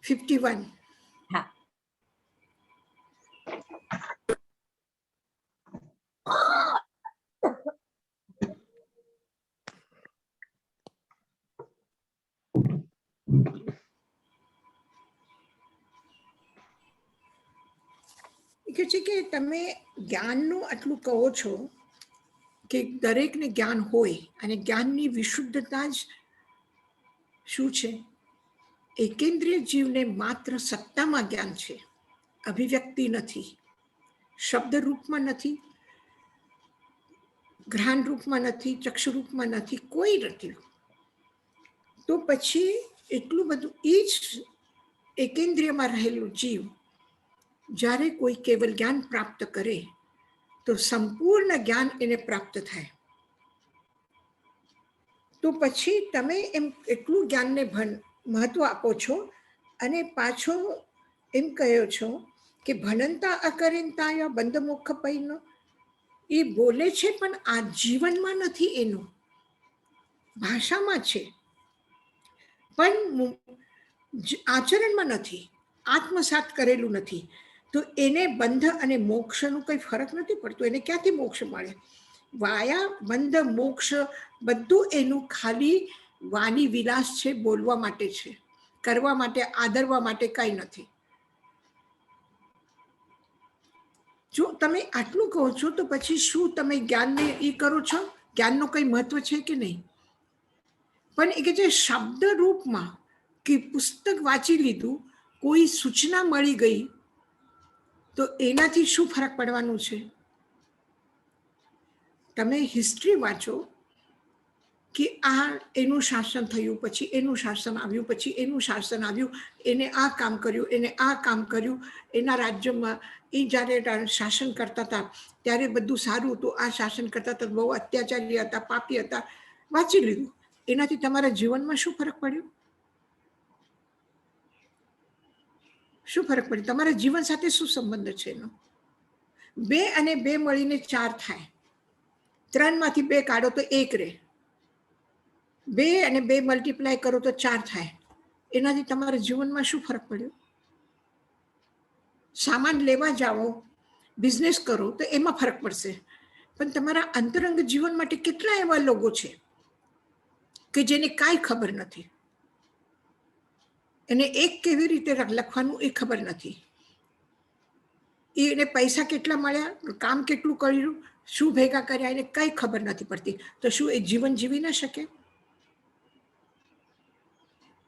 51. હા. કે છે કે તમે જ્ઞાનનું આટલું કહો છો કે દરેકને જ્ઞાન હોય અને જ્ઞાનની વિશુદ્ધતા જ શું છે? એકેન્દ્રિય જીવને માત્ર સત્તામાં જ્ઞાન છે, અભિવ્યક્તિ નથી, શબ્દ રૂપમાં નથી, ઘ્રાણ રૂપમાં નથી, ચક્ષુ રૂપમાં નથી, કોઈ નથી. તો પછી એટલું બધું એ જ એકેન્દ્રિયમાં રહેલું જીવ જ્યારે કોઈ કેવલ જ્ઞાન પ્રાપ્ત કરે તો સંપૂર્ણ જ્ઞાન એને પ્રાપ્ત થાય. તો પછી તમે એમ એટલું જ્ઞાનને મહત્વ આપો છો અને પાછો એમ કહ્યો છો કે ભણંતા અકરંતા બંધ મુખ પૈનો, એ બોલે છે પણ આ જીવનમાં નથી, એનું ભાષામાં છે પણ આચરણમાં નથી, આત્મસાત કરેલું નથી. તો એને બંધ અને મોક્ષનું કંઈ ફરક નથી પડતો. એને ક્યાંથી મોક્ષ મળે? વાયા બંધ મોક્ષ બધું એનું ખાલી વાણી વિલાસ છે, બોલવા માટે છે, કરવા માટે, આદરવા માટે કંઈ નથી. જો તમે આટલું કહો છો તો પછી શું તમે જ્ઞાનને એ કરો છો? જ્ઞાનનું કંઈ મહત્વ છે કે નહીં? પણ એ કે જે શબ્દ રૂપમાં કે પુસ્તક વાંચી લીધું, કોઈ સૂચના મળી ગઈ, તો એનાથી શું ફરક પડવાનું છે? તમે હિસ્ટ્રી વાંચો કે આ એનું શાસન થયું, પછી એનું શાસન આવ્યું, પછી એનું શાસન આવ્યું, એને આ કામ કર્યું, એને આ કામ કર્યું, એના રાજ્યમાં એ જ્યારે શાસન કરતા હતા ત્યારે બધું સારું હતું, આ શાસન કરતા હતા બહુ અત્યાચારી હતા, પાપી હતા, વાંચી લીધું. એનાથી તમારા જીવનમાં શું ફરક પડ્યો? શું ફરક પડ્યો? તમારા જીવન સાથે શું સંબંધ છે એનો? 2 અને 2 મળીને 4 થાય, 3 માંથી 2 કાઢો તો 1 રહે, 2 અને 2 મલ્ટીપ્લાય કરો તો 4 થાય. એનાથી તમારા જીવનમાં શું ફરક પડ્યો? સામાન લેવા જાઓ, બિઝનેસ કરો તો એમાં ફરક પડશે, પણ તમારા અંતરંગ જીવન માટે કેટલા એવા લોકો છે કે જેને કાંઈ ખબર નથી, એને એક કેવી રીતે લખવાનું એ ખબર નથી, એને પૈસા કેટલા મળ્યા, કામ કેટલું કર્યું, શું ભેગા કર્યા, એને કંઈ ખબર નથી પડતી. તો શું એ જીવન જીવી ન શકે?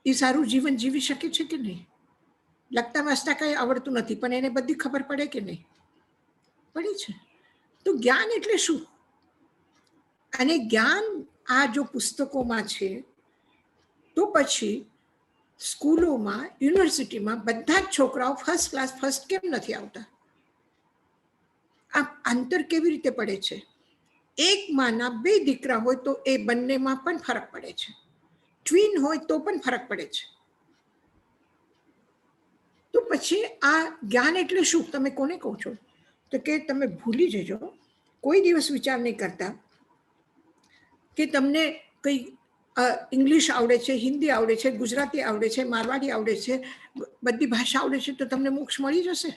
એ સારું જીવન જીવી શકે છે કે નહીં? લખતા વાંચતા કંઈ આવડતું નથી પણ એને બધી ખબર પડે કે નહીં? પડે છે. તો જ્ઞાન એટલે શું? અને જ્ઞાન આ જો પુસ્તકોમાં છે તો પછી સ્કૂલોમાં, યુનિવર્સિટીમાં બધા જ છોકરાઓ ફર્સ્ટ ક્લાસ ફર્સ્ટ કેમ નથી આવતા? આ અંતર કેવી રીતે પડે છે? એક માના 2 દીકરા હોય તો એ બંનેમાં પણ ફરક પડે છે, ટ્વિન હોય તો પણ ફરક પડે છે. તો પછી આ જ્ઞાન એટલે શું? તમે કોને કહો છો? તો કે તમે ભૂલી જજો, કોઈ દિવસ વિચાર નહીં કરતા કે તમને કંઈ ઇંગ્લિશ આવડે છે, હિન્દી આવડે છે, ગુજરાતી આવડે છે, મારવાડી આવડે છે, બધી ભાષા આવડે છે તો તમને મોક્ષ મળી જશે.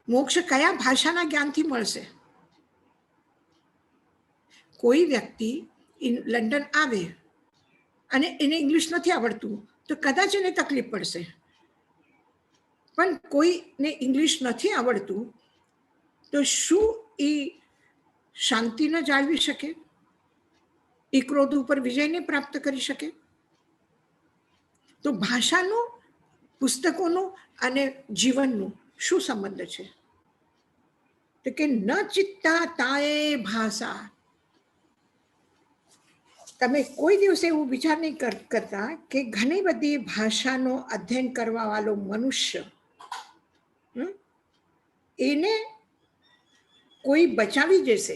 મોક્ષ કયા ભાષાના જ્ઞાનથી મળશે? કોઈ વ્યક્તિ લંડન આવે અને એને ઇંગ્લિશ નથી આવડતું તો કદાચ એને તકલીફ પડશે, પણ કોઈને ઇંગ્લિશ નથી આવડતું તો શું એ શાંતિ ન જાળવી શકે? એ ક્રોધ ઉપર વિજયને પ્રાપ્ત કરી શકે? તો ભાષાનું, પુસ્તકોનું અને જીવનનું શું સંબંધ છે? તો કે ન ચિત્તા તાએ ભાષા. તમે કોઈ દિવસે એવું વિચાર નહીં કરતા કે ઘણી બધી ભાષાનો અધ્યયન કરવા વાળો મનુષ્ય, એને કોઈ બચાવી જશે.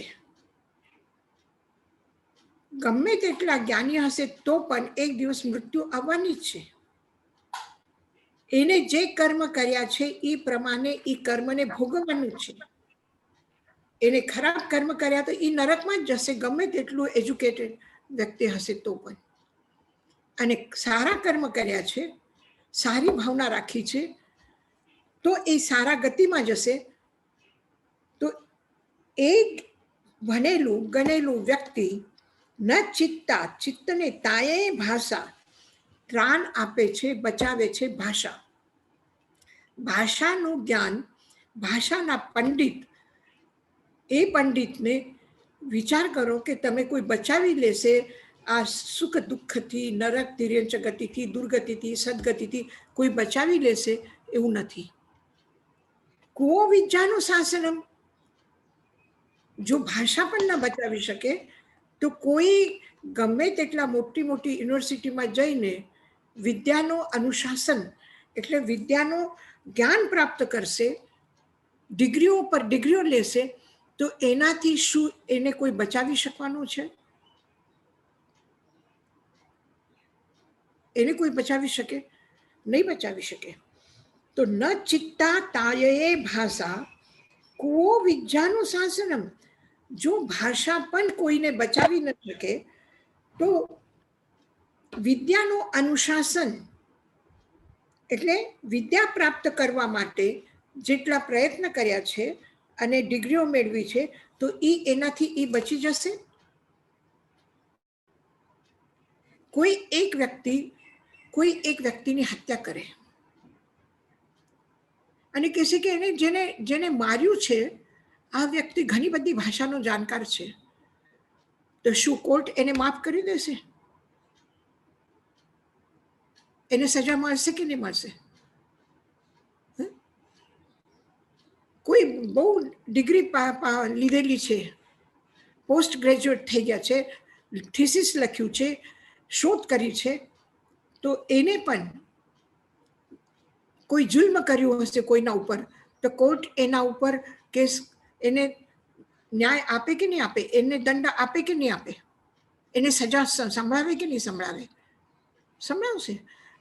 ગમે તેટલા જ્ઞાની હશે તો પણ એક દિવસ મૃત્યુ આવવાની જ છે. એને જે કર્મ કર્યા છે એ પ્રમાણે એ કર્મને ભોગવવાનું છે. એને ખરાબ કર્મ કર્યા તો એ નરકમાં જ જશે, ગમે તેટલું એજ્યુકેટેડ વ્યક્તિ હશે તો પણ. અને સારા કર્મ કર્યા છે, સારી ભાવના રાખી છે, તો એ સારા ગતિમાં જશે. તો એ ભણેલું ગણેલું વ્યક્તિ ન ચિત્તા, ચિત્તને તાયે ભાષા, ત્રાણ આપે છે, બચાવે છે ભાષા. ભાષાનું જ્ઞાન, ભાષાના પંડિત, એ પંડિતને વિચાર કરો કે તમે કોઈ બચાવી લેશે આ સુખ દુઃખથી, નરક તિર્યંચ ગતિથી, દુર્ગતિથી, સદગતિથી કોઈ બચાવી લેશે એવું નથી. કુઓ વિદ્યાનું શાસનમ, જો ભાષા પણ ન બચાવી શકે તો કોઈ ગમે તેટલા મોટી મોટી યુનિવર્સિટીમાં જઈને વિદ્યાનું અનુશાસન એટલે વિદ્યાનું જ્ઞાન પ્રાપ્ત કરશે, ડિગ્રીઓ પર ડિગ્રીઓ લેશે, તો એનાથી શું એને કોઈ બચાવી શકવાનું છે? એને કોઈ બચાવી શકે? નહીં બચાવી શકે. તો ન ચિત્તા તાયે ભાષા કુઓ વિદ્યાનું શાસનમ, જો ભાષા પણ કોઈને બચાવી ન શકે તો વિદ્યાનું અનુશાસન એટલે વિદ્યા પ્રાપ્ત કરવા માટે જેટલા પ્રયત્ન કર્યા છે અને ડિગ્રીઓ મેળવી છે, તો એનાથી એ બચી જશે? કોઈ એક વ્યક્તિની હત્યા કરે અને કહેશે કે એને જેને માર્યું છે આ વ્યક્તિ ઘણી બધી ભાષાનો જાણકાર છે, તો શું કોર્ટ એને માફ કરી દેશે? એને સજા મળશે કે નહીં મળશે? કોઈ બહુ ડિગ્રી લીધેલી છે, પોસ્ટ ગ્રેજ્યુએટ થઈ ગયા છે, થીસિસ લખ્યું છે, શોધ કરી છે, તો એને પણ કોઈ જુલ્મ કર્યું હશે કોઈના ઉપર, તો કોર્ટ એના ઉપર કેસ એને ન્યાય આપે કે નહીં આપે? એને દંડ આપે કે નહીં આપે? એને સજા સંભળાવે કે નહીં સંભળાવે? સંભળાવશે.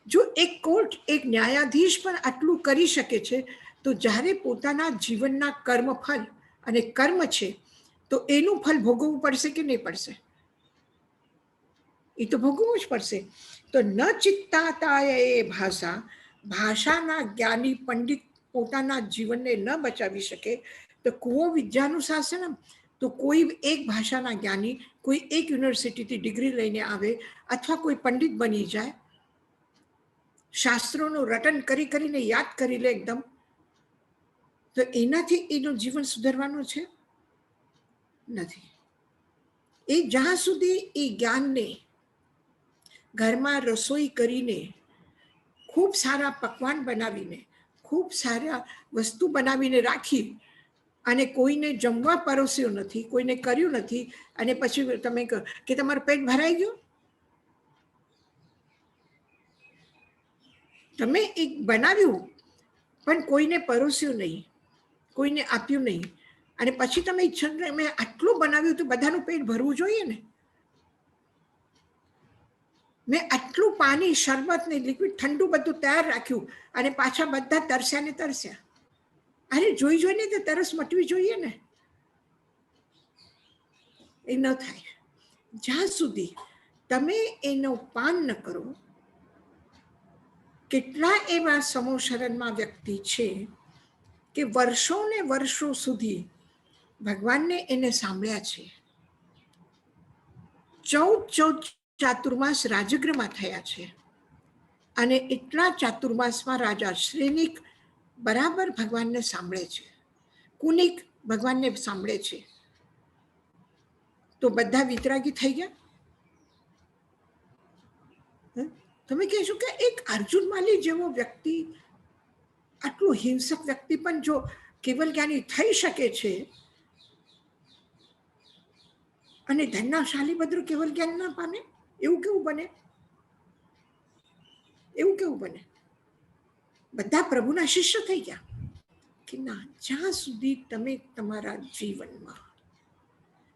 જો એક કોર્ટ, એક ન્યાયાધીશ પણ આટલું કરી શકે છે, તો જ્યારે પોતાના જીવનના કર્મફળ અને કર્મ છે તો એનું ફળ ભોગવવું પડશે કે નહીં પડશે? એ તો ભોગવવું જ પડશે. તો ન ચિત્તાતાય એ ભાષા, ભાષાના જ્ઞાની પંડિત પોતાના જીવનને ન બચાવી શકે તો કુઓ વિદ્યાનું શાસન, તો કોઈ એક ભાષાના જ્ઞાની કોઈ એક યુનિવર્સિટીથી ડિગ્રી લઈને આવે અથવા કોઈ પંડિત બની જાય, શાસ્ત્રોનું રટન કરી કરીને યાદ કરી લે એકદમ, તો એનાથી એનું જીવન સુધરવાનું છે? નથી. એ જ્યાં સુધી એ જ્ઞાનને ઘરમાં રસોઈ કરીને, ખૂબ સારા પકવાન બનાવીને, ખૂબ સારા વસ્તુ બનાવીને રાખી અને કોઈને જમવા પરોસ્યો નથી, કોઈને કર્યું નથી, અને પછી તમે કહો કે તમારું પેટ ભરાઈ ગયું? તમે એક બનાવ્યું પણ કોઈને પરોસ્યું નહીં, કોઈને આપ્યું નહીં, અને પછી તમે ઈચ્છો મેં આટલું બનાવ્યું તો બધાનું પેટ ભરવું જોઈએ ને. મેં આટલું પાણી, શરબત ને લિક્વિડ ઠંડુ બધું તૈયાર રાખ્યું અને પાછા બધા તરસ્યા ને તરસ્યા. અરે જોઈ જોઈને તો તરસ મટવી જોઈએ ને. એ ન થાય. જ્યાં સુધી તમે એનું પાન ન કરો. કેટલા એવા સમોશરણમાં વ્યક્તિ છે કે વર્ષો ને વર્ષો સુધી ભગવાનને એને સાંભળ્યા છે. 14 ચાતુર્માસ રાજગૃહમાં થયા છે અને એટલા ચાતુર્માસમાં રાજા શ્રેનિક બરાબર ભગવાનને સાંભળે છે, કુનિક ભગવાનને સાંભળે છે, તો બધા વિતરાગી થઈ ગયા? તમે કહેશો કે એક અર્જુન માલી જેવો વ્યક્તિ, આટલું હિંસક વ્યક્તિ પણ જો કેવલ જ્ઞાની થઈ શકે છે, અને ધનશાલી બધું કેવલ જ્ઞાન ના પામે, એવું કેવું બને? એવું કેવું બને? બધા પ્રભુના શિષ્ય થઈ ગયા કે ના? જ્યાં સુધી તમે તમારા જીવનમાં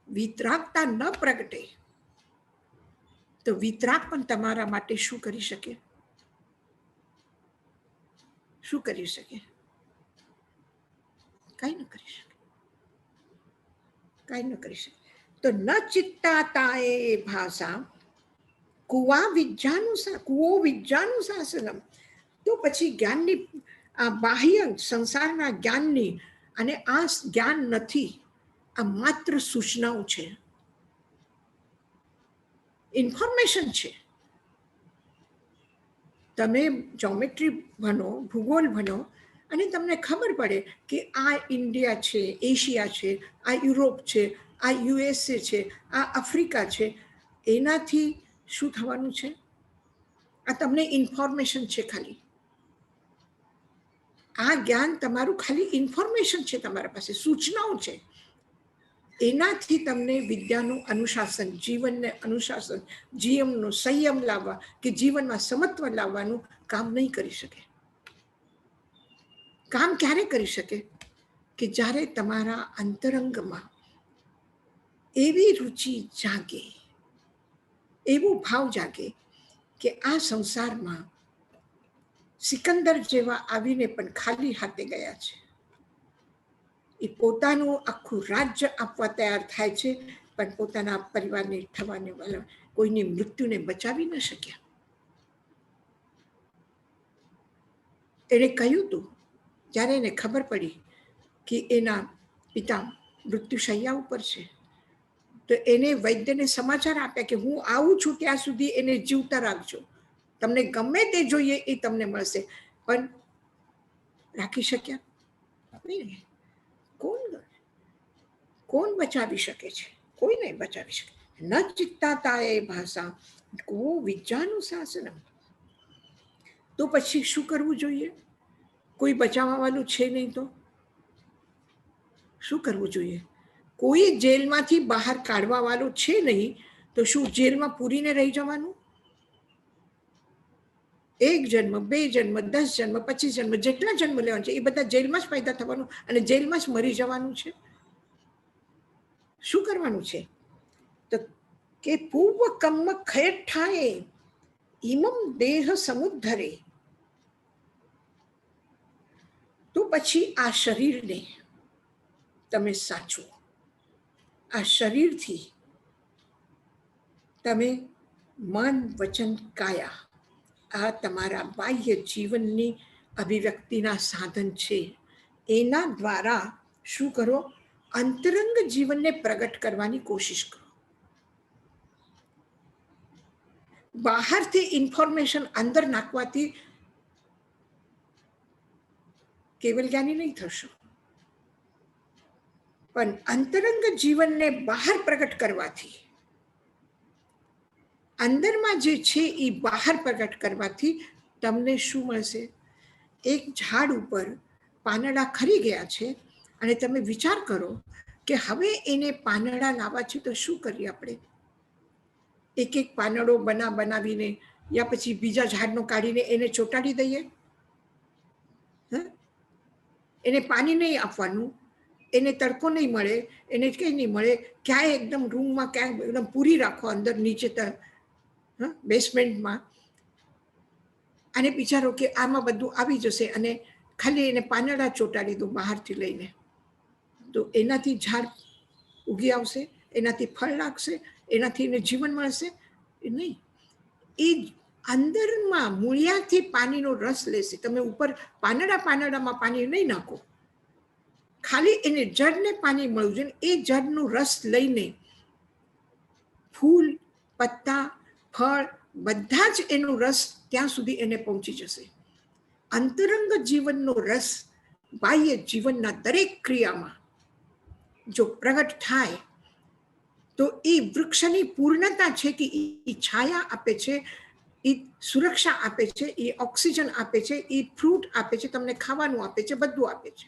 વિતરાગતા ન પ્રગટે તો વિતરાગ પણ તમારા માટે શું કરી શકે? શું કરી શકે? કઈ ન કરી શકે. કઈ ન કરી શકે. તો ન ચિત્તાતાએ ભાષા કુવો વિદ્યાનું શાસનમ. તો પછી જ્ઞાનની, આ બાહ્ય સંસારના જ્ઞાનની, અને આ જ્ઞાન નથી, આ માત્ર સૂચનાઓ છે, ઇન્ફોર્મેશન છે. તમે જ્યોમેટ્રી ભણો, ભૂગોળ ભણો, અને તમને ખબર પડે કે આ ઇન્ડિયા છે, એશિયા છે, આ યુરોપ છે, આ યુએસએ છે, આ આફ્રિકા છે. એનાથી શું થવાનું છે? આ તમને ઇન્ફોર્મેશન છે ખાલી. આ જ્ઞાન તમારું ખાલી ઇન્ફોર્મેશન છે, તમારા પાસે સૂચનાઓ છે. એનાથી તમને વિદ્યાનું અનુશાસન, જીવનને અનુશાસન, જીવનનો સંયમ લાવવા કે જીવનમાં સમત્વ લાવવાનું કામ નહીં કરી શકે. કામ ક્યારે કરી શકે? કે જ્યારે તમારા અંતરંગમાં એવી રુચિ જાગે, એવો ભાવ જાગે કે આ સંસારમાં સિકંદર જેવા આવીને પણ ખાલી હાથે ગયા છે. એ પોતાનું આખું રાજ્ય આપવા તૈયાર થાય છે, પણ પોતાના પરિવારને થવાને વાળા કોઈની મૃત્યુને બચાવી ન શક્યા. એણે કહ્યું હતું, જ્યારે એને ખબર પડી કે એના પિતા મૃત્યુશૈયા ઉપર છે, તો એને વૈદ્યને સમાચાર આપ્યા કે હું આવું છું ત્યાં સુધી એને જીવતા રાખજો, તમને ગમે તે જોઈએ એ તમને મળશે. પણ રાખી શક્યા નહીં. કોણ બચાવી શકે છે? કોઈ નહીં બચાવી શકે. ન ચિત્તાતા એ ભાષા કો વિદ્યાનું શાસન. તો પછી શું કરવું જોઈએ? કોઈ બચાવવા વાળું છે નહીં તો શું કરવું જોઈએ? કોઈ જેલમાંથી બહાર કાઢવા વાળું છે નહીં તો શું જેલમાં પૂરીને રહી જવાનું? 1 જન્મ, 2 જન્મ, 10 જન્મ, 25 જન્મ, જેટલા જન્મ લેવાનું છે એ બધા જેલમાં જ પેદા થવાનું અને જેલમાં જ મરી જવાનું છે. શું કરવાનું છે? તો કે પૂર્વ કર્મ ખયઠાએ ઇમમ દેહ સમુદ્ધરે. તો પછી આ શરીરને તમે સાચવો. આ શરીરથી તમે મન, વચન, કાયા, આ તમારા બાહ્ય જીવનની અભિવ્યક્તિના સાધન છે. એના દ્વારા શું કરો? અંતરંગ જીવનને પ્રગટ કરવાની કોશિશ કરો. બહારથી ઇન્ફોર્મેશન અંદર નાખવાથી કેવલ જ્ઞાની નહીં થશો, પણ અંતરંગ જીવનને બહાર પ્રગટ કરવાથી, અંદરમાં જે છે એ બહાર પ્રગટ કરવાથી તમને શું મળશે? એક ઝાડ ઉપર પાંદડા ખરી ગયા છે અને તમે વિચાર કરો કે હવે એને પાંદડા લાવવા છે તો શું કરીએ આપણે? એક એક પાંદડો બનાવીને યા પછી બીજા ઝાડનો કાઢીને એને ચોંટાડી દઈએ. એને પાણી નહીં આપવાનું, એને તડકો નહીં મળે, એને કંઈ નહીં મળે, ક્યાંય એકદમ રૂમમાં ક્યાંય એકદમ પૂરી રાખો અંદર નીચે બેસમેન્ટમાં, અને વિચારો કે આમાં બધું આવી જશે અને ખાલી એને પાંદડા ચોંટાડી દો બહારથી લઈને, તો એનાથી ઝાડ ઉગી આવશે, એનાથી ફળ લાગશે, એનાથી એને જીવન મળશે? નહીં. એ અંદરમાં મૂળિયાથી પાણીનો રસ લેશે. તમે ઉપર પાંદડામાં પાણી નહીં નાખો, ખાલી એને જડને પાણી મળવું જોઈએ. એ જડનો રસ લઈને ફૂલ, પત્તા, ફળ બધા જ એનો રસ ત્યાં સુધી એને પહોંચી જશે. અંતરંગ જીવનનો રસ બાહ્ય જીવનના દરેક ક્રિયામાં જો પ્રગટ થાય તો એ વૃક્ષની પૂર્ણતા છે કે એ છાયા આપે છે, એ સુરક્ષા આપે છે, એ ઓક્સિજન આપે છે, એ ફ્રૂટ આપે છે, તમને ખાવાનું આપે છે, બધું આપે છે.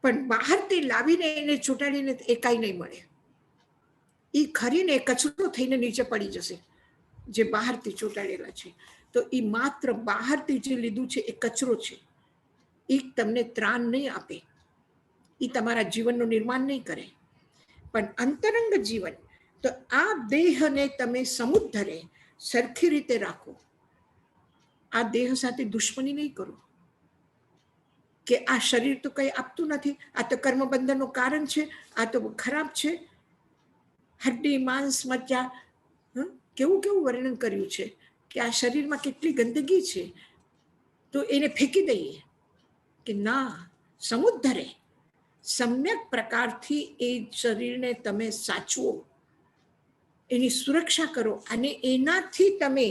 પણ બહારથી લાવીને એને ચોંટાડીને એ કાંઈ નહીં મળે. એ ખરીને કચરો થઈને નીચે પડી જશે જે બહારથી ચોંટાડેલા છે. તો એ માત્ર બહારથી જે લીધું છે એ કચરો છે. એ તમને ત્રાણ નહીં આપે, એ તમારા જીવનનું નિર્માણ નહીં કરે. પણ અંતરંગ જીવન, તો આ દેહને તમે સમુદ્ધરે સરખી રીતે રાખો. આ દેહ સાથે દુશ્મની નહીં કરો કે આ શરીર તો કંઈ આપતું નથી, આ તો કર્મબંધનનું કારણ છે, આ તો ખરાબ છે. હડ્ડી માંસ મજ્જા, કેવું કેવું વર્ણન કર્યું છે કે આ શરીરમાં કેટલી ગંદકી છે, તો એને ફેંકી દઈએ કે ના, સમુદ્ધરે સમ્યક પ્રકારથી એ શરીરને તમે સાચવો, એની સુરક્ષા કરો, અને એનાથી તમે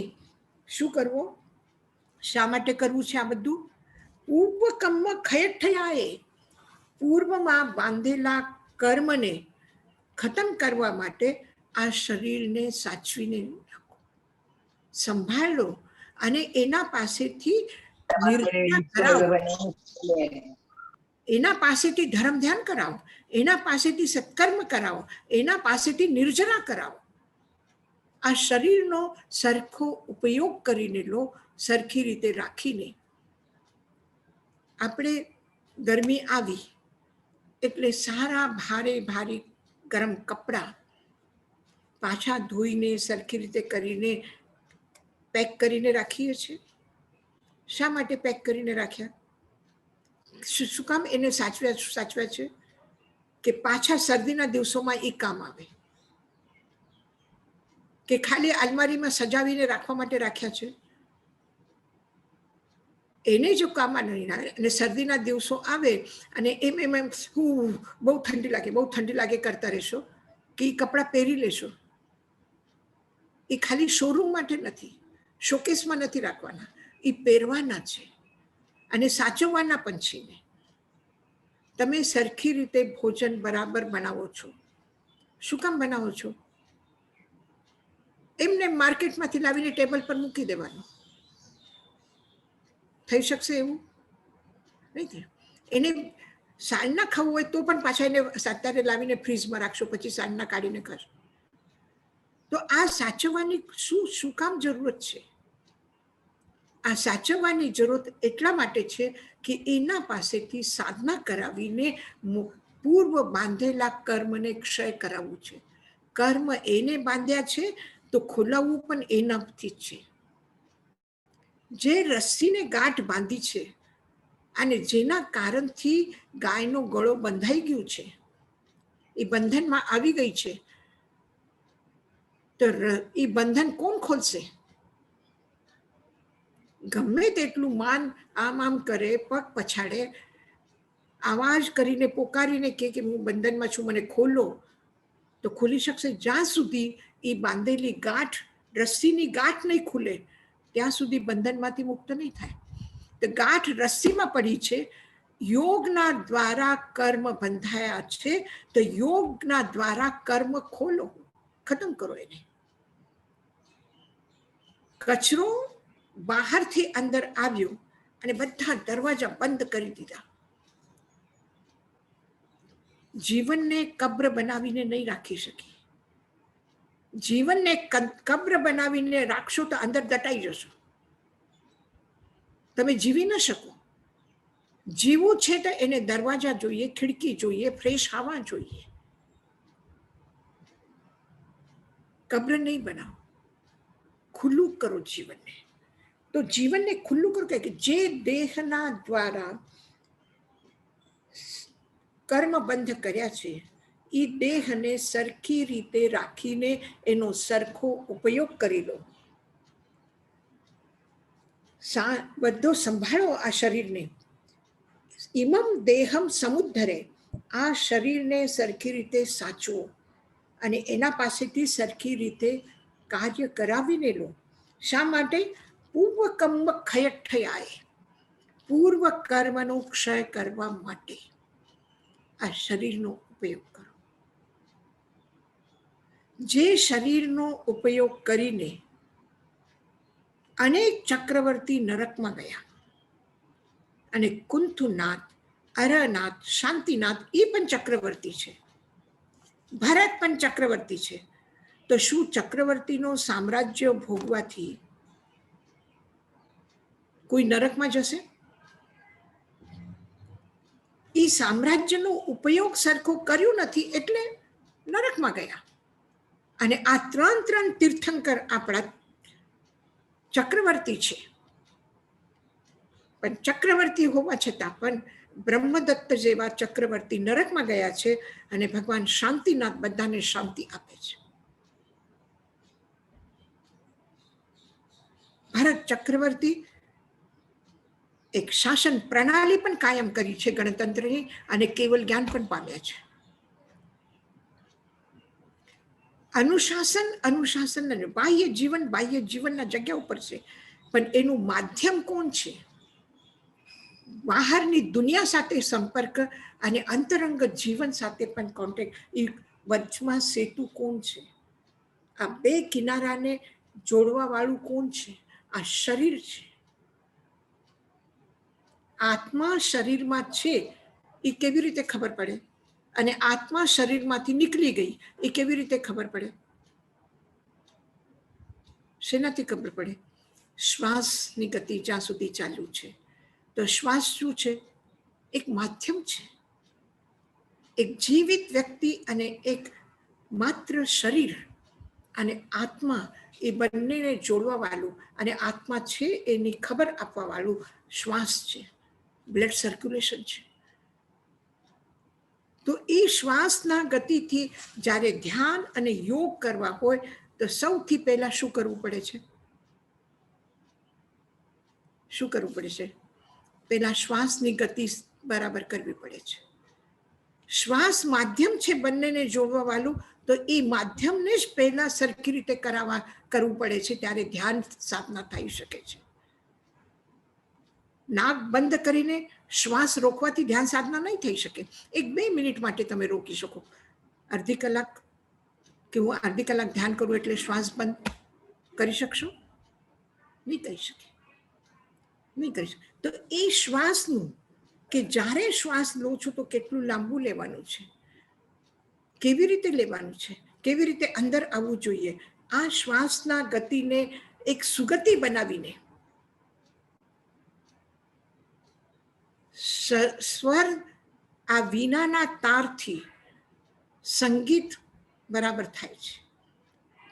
શું કરવો, શા માટે કરવું છે આ બધું? પૂર્વકર્મ ખયઠયાએ, પૂર્વમાં બાંધેલા કર્મને ખતમ કરવા માટે આ શરીરને સાચવીને રાખો, સંભાળો, અને એના પાસેથી નિર્જરા કરાવો, એના પાસેથી ધર્મ ધ્યાન કરાવો, એના પાસેથી સત્કર્મ કરાવો, એના પાસેથી નિર્જરા કરાવો. આ શરીરનો સરખો ઉપયોગ કરીને લો, સરખી રીતે રાખીને. આપણે ગરમી આવી એટલે સારા ભારે ભારે ગરમ કપડાં પાછા ધોઈને સરખી રીતે કરીને પેક કરીને રાખીએ છીએ. શા માટે પેક કરીને રાખ્યા? શું કામ એને સાચવ્યા છે? કે પાછા શરદીના દિવસોમાં એ કામ આવે, કે ખાલી અલમારીમાં સજાવીને રાખવા માટે રાખ્યા છે? એને જો કામમાં નહીં આવે અને શરદીના દિવસો આવે અને એમ એમ એમ બહુ ઠંડી લાગે કરતા રહેશો, કે એ કપડાં પહેરી લેશો, એ ખાલી શોરૂમ માટે નથી, શોકેસમાં નથી રાખવાના, એ પહેરવાના છે અને સાચવવાના પણ છે. તમે સરખી રીતે ભોજન બરાબર બનાવો છો. શું કામ બનાવો છો? એમને માર્કેટમાંથી લાવીને ટેબલ પર મૂકી દેવાનું. થઈ શકશે એવું? નહીં. એને સાંજના ખાવું હોય તો પણ પાછા એને અત્યારે લાવીને ફ્રીજમાં રાખશો, પછી સાંજના કાઢીને કરશો. તો આ સાચવવાની શું કામ જરૂરત છે? આ સાચવવાની જરૂરત એટલા માટે છે કે એના પાસેથી સાધના કરાવીને પૂર્વ બાંધેલા કર્મને ક્ષય કરાવવું છે. કર્મ એને બાંધ્યા છે તો ખોલાવવું પણ એનાથી જ છે. જે રસ્સીને ગાંઠ બાંધી છે અને જેના કારણથી ગાયનો ગળો બંધાઈ ગયું છે, એ બંધનમાં આવી ગઈ છે, તો એ બંધન કોણ ખોલશે? ગમે તેટલું માન આમ કરે, પગ પછાડે, આવાજ કરીને પોકારીને કે હું બંધનમાં છું, મને ખોલો, તો ખુલી શકશે? જ્યાં સુધી એ બાંધેલી ગાંઠ, રસ્સીની ગાંઠ નહીં ખુલે ત્યાં સુધી બંધનમાંથી મુક્ત નહીં થાય. તો ગાંઠ રસ્સીમાં પડી છે, યોગના દ્વારા કર્મ બંધાયા છે, તો યોગના દ્વારા કર્મ ખોલો, ખતમ કરો એને. કચરો બહારથી અંદર આવ્યો અને બધા દરવાજા બંધ કરી દીધા. જીવનને કબ્ર બનાવીને નહીં રાખી શકી. જીવનને કબ્ર બનાવીને રાખશો તો અંદર દટાઈ જશો, તમે જીવી ન શકો. જીવવું છે તો એને દરવાજા જોઈએ, ખિડકી જોઈએ, ફ્રેશ હવા જોઈએ. કબ્ર નહીં બનાવો, ખુલ્લું કરો જીવનને. તો જીવનને ખુલ્લું કરો કે જે દેહના દ્વારા કર્મ બંધ કર્યા છે, એ દેહને સરખી રીતે રાખીને એનો સરખો ઉપયોગ કરી લો. બધો સંભાળો આ શરીરને. ઇમમ દેહમ સમુદ્ધરે, આ શરીરને સરખી રીતે સાચવો અને એના પાસેથી સરખી રીતે કાર્ય કરાવીને લો. શા માટે? પૂર્વ કર્મ ખયઠયાય, પૂર્વ કર્મનો ક્ષય કરવા માટે આ શરીરનો ઉપયોગ કરો. જે શરીરનો ઉપયોગ કરીને અનેક ચક્રવર્તી નરકમાં ગયા, અને કુંથુનાથ, અરનાથ, શાંતિનાથ એ પણ ચક્રવર્તી છે, ભરત પણ ચક્રવર્તી છે. તો શું ચક્રવર્તીનો સામ્રાજ્ય ભોગવાથી કોઈ નરકમાં જશે? એ સામ્રાજ્યનો ઉપયોગ સરખો કર્યો નથી એટલે નરકમાં ગયા. અને આ ત્રણ તીર્થંકર આપણા ચક્રવર્તી છે, પણ ચક્રવર્તી હોવા છતાં પણ બ્રહ્મદત્ત જેવા ચક્રવર્તી નરકમાં ગયા છે, અને ભગવાન શાંતિનાથ બધાને શાંતિ આપે છે. ભરત ચક્રવર્તી એક શાસન પ્રણાલી પણ કાયમ કરી છે ગણતંત્રની, અને કેવલ જ્ઞાન પણ પામ્યા છે. અનુશાસન અનુશાસન બાહ્ય જીવનના જગ્યા ઉપર છે, પણ એનું માધ્યમ કોણ છે? બહારની દુનિયા સાથે સંપર્ક અને અંતરંગ જીવન સાથે પણ કોન્ટેક્ટ. એ વચમાં સેતુ કોણ છે? આ બે કિનારાને જોડવા વાળું કોણ છે? આ શરીર છે. આત્મા શરીરમાં છે એ કેવી રીતે ખબર પડે? અને આત્મા શરીરમાંથી નીકળી ગઈ એ કેવી રીતે ખબર પડે? શેનાથી ખબર પડે? શ્વાસની ગતિ જ્યાં સુધી ચાલુ છે. તો શ્વાસ શું છે? એક માધ્યમ છે. એક જીવિત વ્યક્તિ અને એક માત્ર શરીર અને આત્મા, એ બંનેને જોડવા વાળું અને આત્મા છે એની ખબર આપવા વાળું શ્વાસ છે, બ્લડ સર્ક્યુલેશન છે. તો એ શ્વાસના ગતિથી જ્યારે ધ્યાન અને યોગ કરવા હોય તો સૌથી પહેલા શું કરવું પડે છે? શું કરવું પડે છે? પહેલા શ્વાસની ગતિ બરાબર કરવી પડે છે. શ્વાસ માધ્યમ છે બંનેને જોડવા વાળું, તો એ માધ્યમને જ પહેલા સરખી રીતે કરવું પડે છે, ત્યારે ધ્યાન સાધના થઈ શકે છે. નાક બંધ કરીને શ્વાસ રોકવાથી ધ્યાન સાધના નહીં થઈ શકે. 1-2 મિનિટ માટે તમે રોકી શકો. અડધી કલાક કે હું અડધી કલાક ધ્યાન કરું એટલે શ્વાસ બંધ કરી શકશો? નહીં કરી શકે, નહીં કરી શકે. તો એ શ્વાસનું, કે જ્યારે શ્વાસ લો છો તો કેટલું લાંબુ લેવાનું છે, કેવી રીતે લેવાનું છે, કેવી રીતે અંદર આવવું જોઈએ, આ શ્વાસના ગતિને એક સુગતિ બનાવીને સ્વર, આ વીણાના તારથી સંગીત બરાબર થાય છે.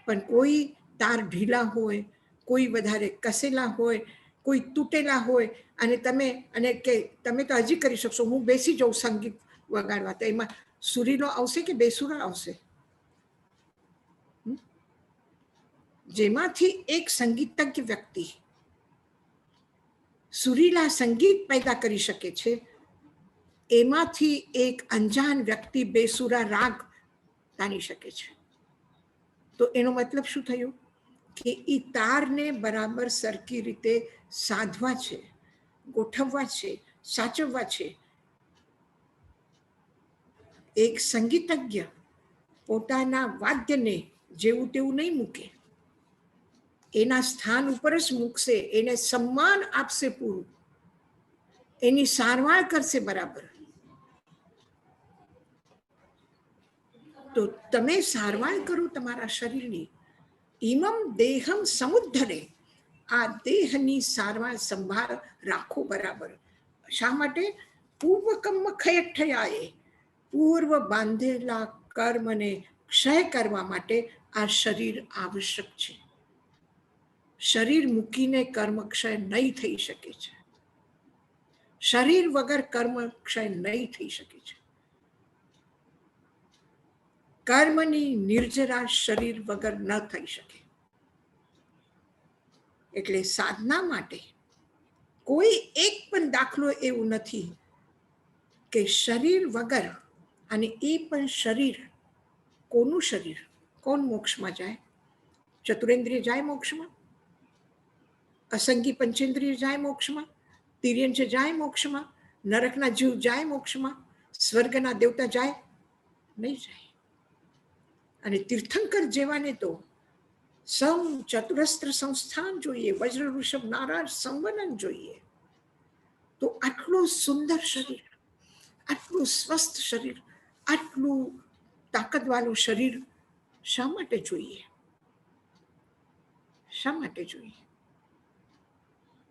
પણ કોઈ તાર ઢીલા હોય, કોઈ વધારે કસેલા હોય, કોઈ તૂટેલા હોય, અને તમે તો હજી કરી શકશો, હું બેસી જાઉં સંગીત વગાડવા, તો એમાં સુરીલો આવશે કે બેસુરા આવશે? જેમાંથી એક સંગીતજ્ઞ વ્યક્તિ સુરીલા સંગીત પેદા કરી શકે છે, એમાંથી એક અંજાન વ્યક્તિ બેસુરા રાગ તાણી શકે છે. તો એનો મતલબ શું થયું? કે એ તારને બરાબર સરખી રીતે સાધવા છે, ગોઠવવા છે, સાચવવા છે. એક સંગીતજ્ઞ પોતાના વાદ્યને જેવું તેવું નહીં મૂકે, એના સ્થાન ઉપર જ મૂકશે, એને સન્માન આપશે પૂરું, એની સારવાર કરશે બરાબર. તો તમે સારવાર કરો તમારા શરીરની. ઇમમ દેહમ સમુદ્ધરે, આ દેહની સારવાર સંભાળ રાખો બરાબર. શા માટે? પૂર્વકર્મ ખયઠયાએ, પૂર્વ બાંધેલા કર્મને ક્ષય કરવા માટે આ શરીર આવશ્યક છે. શરીર મૂકીને કર્મ ક્ષય નહીં થઈ શકે છે. શરીર વગર કર્મ ક્ષય નહીં થઈ શકે છે. કર્મની નિર્જરા શરીર વગર ન થઈ શકે. એટલે સાધના માટે કોઈ એક પણ દાખલો એવું નથી કે શરીર વગર, અને એ પણ શરીર, કોનું શરીર? કોણ મોક્ષમાં જાય? ચતુરેન્દ્રિય જાય મોક્ષમાં? અસંગી પંચેન્દ્રિય જાય મોક્ષમાં? તિર્યંચ જાય મોક્ષમાં? નરકના જીવ જાય મોક્ષમાં? સ્વર્ગના દેવતા જાય? નહીં જાય. અને તીર્થંકર જેવાને તો ચતુરસ્ત્ર સંસ્થાન જોઈએ, વજ્ર ઋષભ નારાજ સંવનન જોઈએ. તો આટલું સુંદર શરીર, આટલું સ્વસ્થ શરીર, આટલું તાકાતવાળું શરીર શા માટે જોઈએ? શા માટે જોઈએ?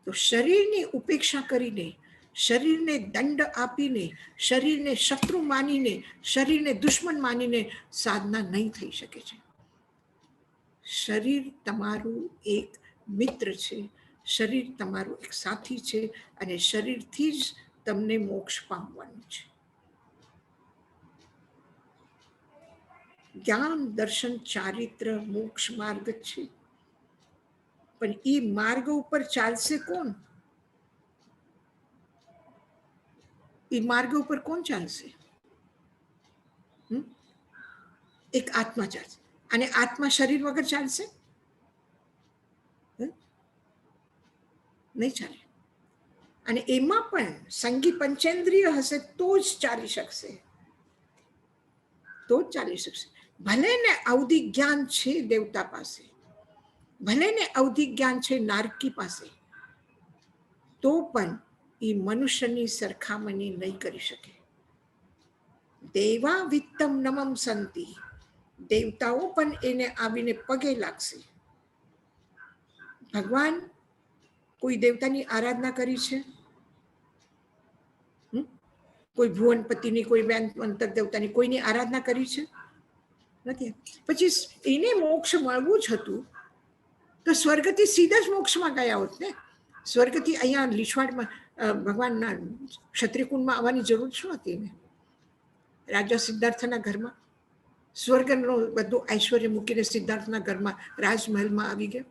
તો શરીરની ઉપેક્ષા કરીને, શરીરને દંડ આપીને, શરીરને શત્રુ માનીને, શરીરને દુશ્મન માનીને સાધના નહીં થઈ શકે છે. શરીર તમારું એક મિત્ર છે, શરીર તમારું એક સાથી છે, અને શરીરથી જ તમને મોક્ષ પામવાનું છે. જ્ઞાન, દર્શન, ચારિત્ર, મોક્ષ માર્ગ છે. પણ એ માર્ગ ઉપર ચાલશે કોણ? એ માર્ગ ઉપર કોણ ચાલશે? એક આત્મા ચાલશે. અને આત્મા શરીર વગર ચાલશે? નહીં ચાલે. અને એમાં પણ સંગી પંચેન્દ્રિય હશે તો જ ચાલી શકશે. તો જ ચાલી શકશે. ભલે ને અવધિ જ્ઞાન છે દેવતા પાસે, ભલે ને અવધિ જ્ઞાન છે નારકી પાસે, તો પણ એ મનુષ્યની સરખામણી નહીં કરી શકે. દેવા વિત્તમ નમમ સંતિ, દેવતાઓ પણ એને આવીને પગે લાગશે. ભગવાન કોઈ દેવતાની આરાધના કરી છે? કોઈ ભુવનપતિની, કોઈ અંતર દેવતાની કોઈની આરાધના કરી છે? નથી. પછી એને મોક્ષ મળવું જ હતું તો સ્વર્ગથી સીધા જ મોક્ષમાં ગયા હોત ને. સ્વર્ગથી અહીંયા લીછવાડમાં ભગવાનના ક્ષત્રિયકુંડમાં આવવાની જરૂર શું હતી એને? રાજા સિદ્ધાર્થના ઘરમાં સ્વર્ગનું બધું ઐશ્વર્ય મૂકીને સિદ્ધાર્થના ઘરમાં રાજમહેલમાં આવી ગયા.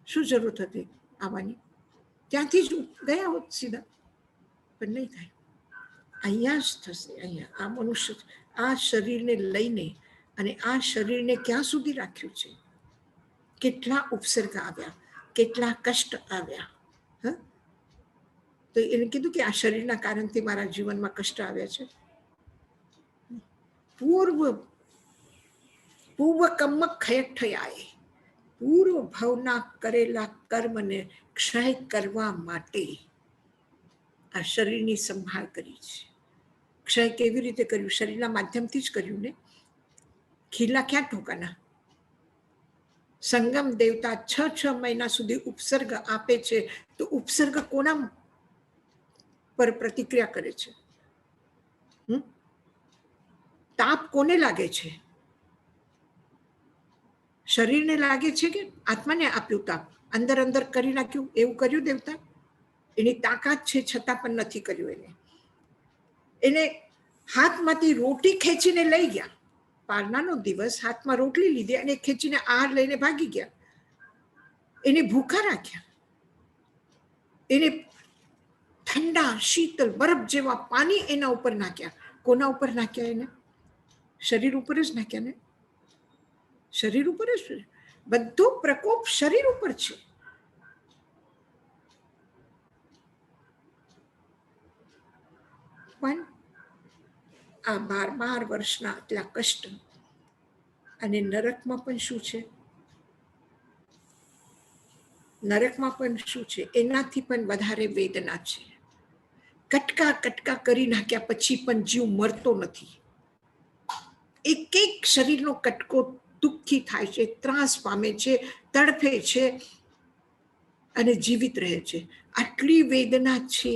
શું જરૂરત હતી આવવાની? ત્યાંથી જ ગયા હોત સીધા. પણ નહીં થાય. અહીંયા જ થશે. અહીંયા આ મનુષ્ય આ શરીરને લઈને, અને આ શરીરને ક્યાં સુધી રાખ્યું છે? કેટલા ઉપસર્ગ આવ્યા, કેટલા કષ્ટ આવ્યા. તો એને કીધું કે આ શરીરના કારણથી મારા જીવનમાં કષ્ટ આવ્યા છે. પૂર્વ કમ્મ ખયઠયાય, પૂર્વ ભાવના કરેલા કર્મને ક્ષય કરવા માટે આ શરીરની સંભાળ કરી છે. ક્ષય કેવી રીતે કર્યું? શરીરના માધ્યમથી જ કર્યું ને. ખીલા ક્યાં ઠોકાના? સંગમ દેવતા 6 મહિના સુધી ઉપસર્ગ આપે છે, તો ઉપસર્ગ કોના પર પ્રતિક્રિયા કરે છે? તાપ કોને લાગે છે? શરીરને લાગે છે કે આત્માને આપ્યું તાપ? અંદર અંદર કરી નાખ્યું એવું કર્યું દેવતા? એની તાકાત છે છતાં પણ નથી કર્યું. એને હાથમાંથી રોટી ખેંચીને લઈ ગયા. પારણાનો દિવસ હાથમાં રોટલી લીધી અને ખેંચીને આહાર લઈને ભાગી ગયા. એને ભૂખા રાખ્યા. એને ઠંડા શીતલ બરફ જેવા પાણી એના ઉપર નાખ્યા. કોના ઉપર નાખ્યા? એને શરીર ઉપર જ નાખ્યા ને. શરીર ઉપર જ. બધો પ્રકોપ શરીર ઉપર છે. પણ આ 12 વર્ષના આટલા કષ્ટ, અને નરકમાં પણ શું છે? નરકમાં પણ શું છે? એનાથી પણ વધારે વેદના છે. કટકા કટકા કરી નાખ્યા પછી પણ જીવ મરતો નથી. એક એક શરીરનો કટકો દુઃખી થાય છે, ત્રાસ પામે છે, તડફે છે અને જીવિત રહે છે. આટલી વેદના છે.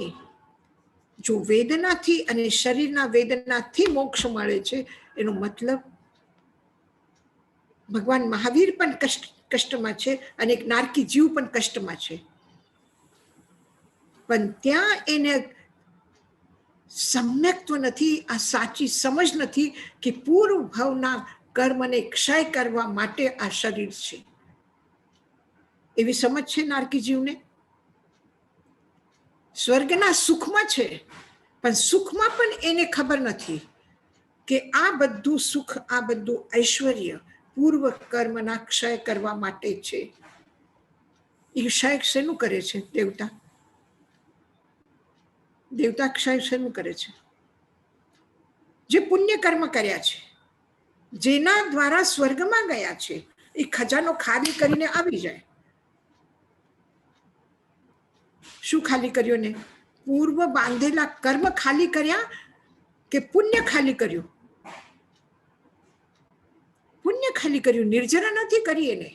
જો વેદનાથી અને શરીરના વેદનાથી મોક્ષ મળે છે, એનો મતલબ ભગવાન મહાવીર પણ કષ્ટમાં છે અને એક નારકી જીવ પણ કષ્ટમાં છે. પણ ત્યાં એને સમ્યક્ત્વ નથી, આ સાચી સમજ નથી કે પૂર્વ ભાવના કર્મને ક્ષય કરવા માટે આ શરીર છે. એવી સમજ છે નારકી જીવને? સ્વર્ગના સુખમાં છે, પણ સુખમાં પણ એને ખબર નથી કે આ બધું સુખ, આ બધું ઐશ્વર્ય પૂર્વ કર્મના ક્ષય કરવા માટે છે. એ ક્ષય શેનું કરે છે? દેવતા. દેવતા ક્ષય શેનું કરે છે? જે પુણ્ય કર્મ કર્યા છે, જેના દ્વારા સ્વર્ગમાં ગયા છે, એ ખજાનો ખાલી કરીને આવી જાય. શું ખાલી કર્યું ને? પૂર્વ બાંધેલા કર્મ ખાલી કર્યા કે પુણ્ય ખાલી કર્યું? પુણ્ય ખાલી કર્યું, નિર્જરા નથી કરી એને.